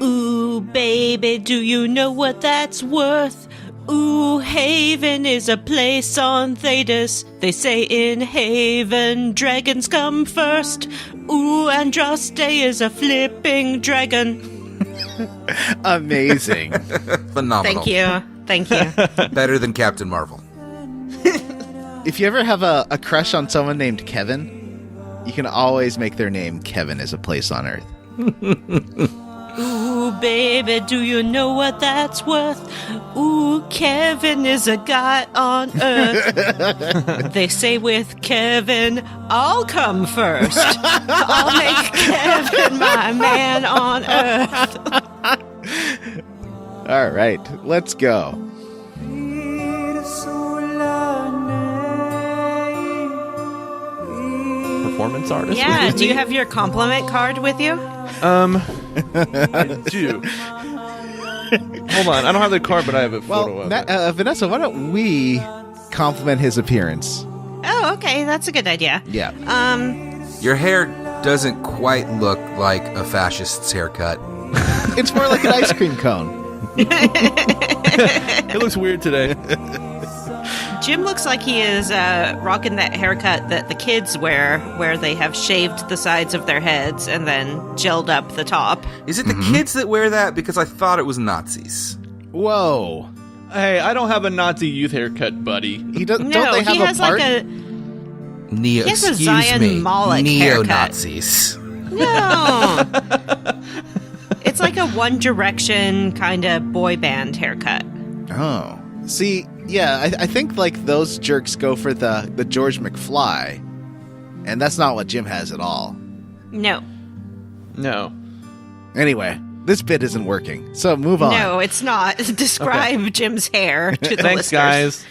Ooh, baby, do you know what that's worth? Ooh, Haven is a place on Thedas. They say in Haven, dragons come first. Ooh, Andraste is a flipping dragon. Amazing. Phenomenal. Thank you. Better than Captain Marvel. If you ever have a crush on someone named Kevin, you can always make their name Kevin is a place on Earth. Ooh, baby, do you know what that's worth? Ooh, Kevin is a guy on Earth. They say with Kevin, I'll come first. I'll make Kevin my man on Earth. All right, let's go. Performance artist. Yeah, do you have your compliment card with you? I do. Hold on, I don't have the card, but I have a photo of it. Vanessa, why don't we compliment his appearance? Oh, okay, that's a good idea. Yeah. Your hair doesn't quite look like a fascist's haircut. It's more like an ice cream cone. It looks weird today. Jim looks like he is rocking that haircut that the kids wear, where they have shaved the sides of their heads and then gelled up the top. Is it the kids that wear that? Because I thought it was Nazis. Whoa. Hey, I don't have a Nazi youth haircut, buddy. Don't they have he has part? like a He has a Zion Malik neo-Nazis. no. It's like a One Direction kind of boy band haircut. Oh. See, yeah, I think like those jerks go for the George McFly, and that's not what Jim has at all. No. Anyway, this bit isn't working, so move on. No, it's not. Describe Jim's hair to the Thanks, listeners. guys.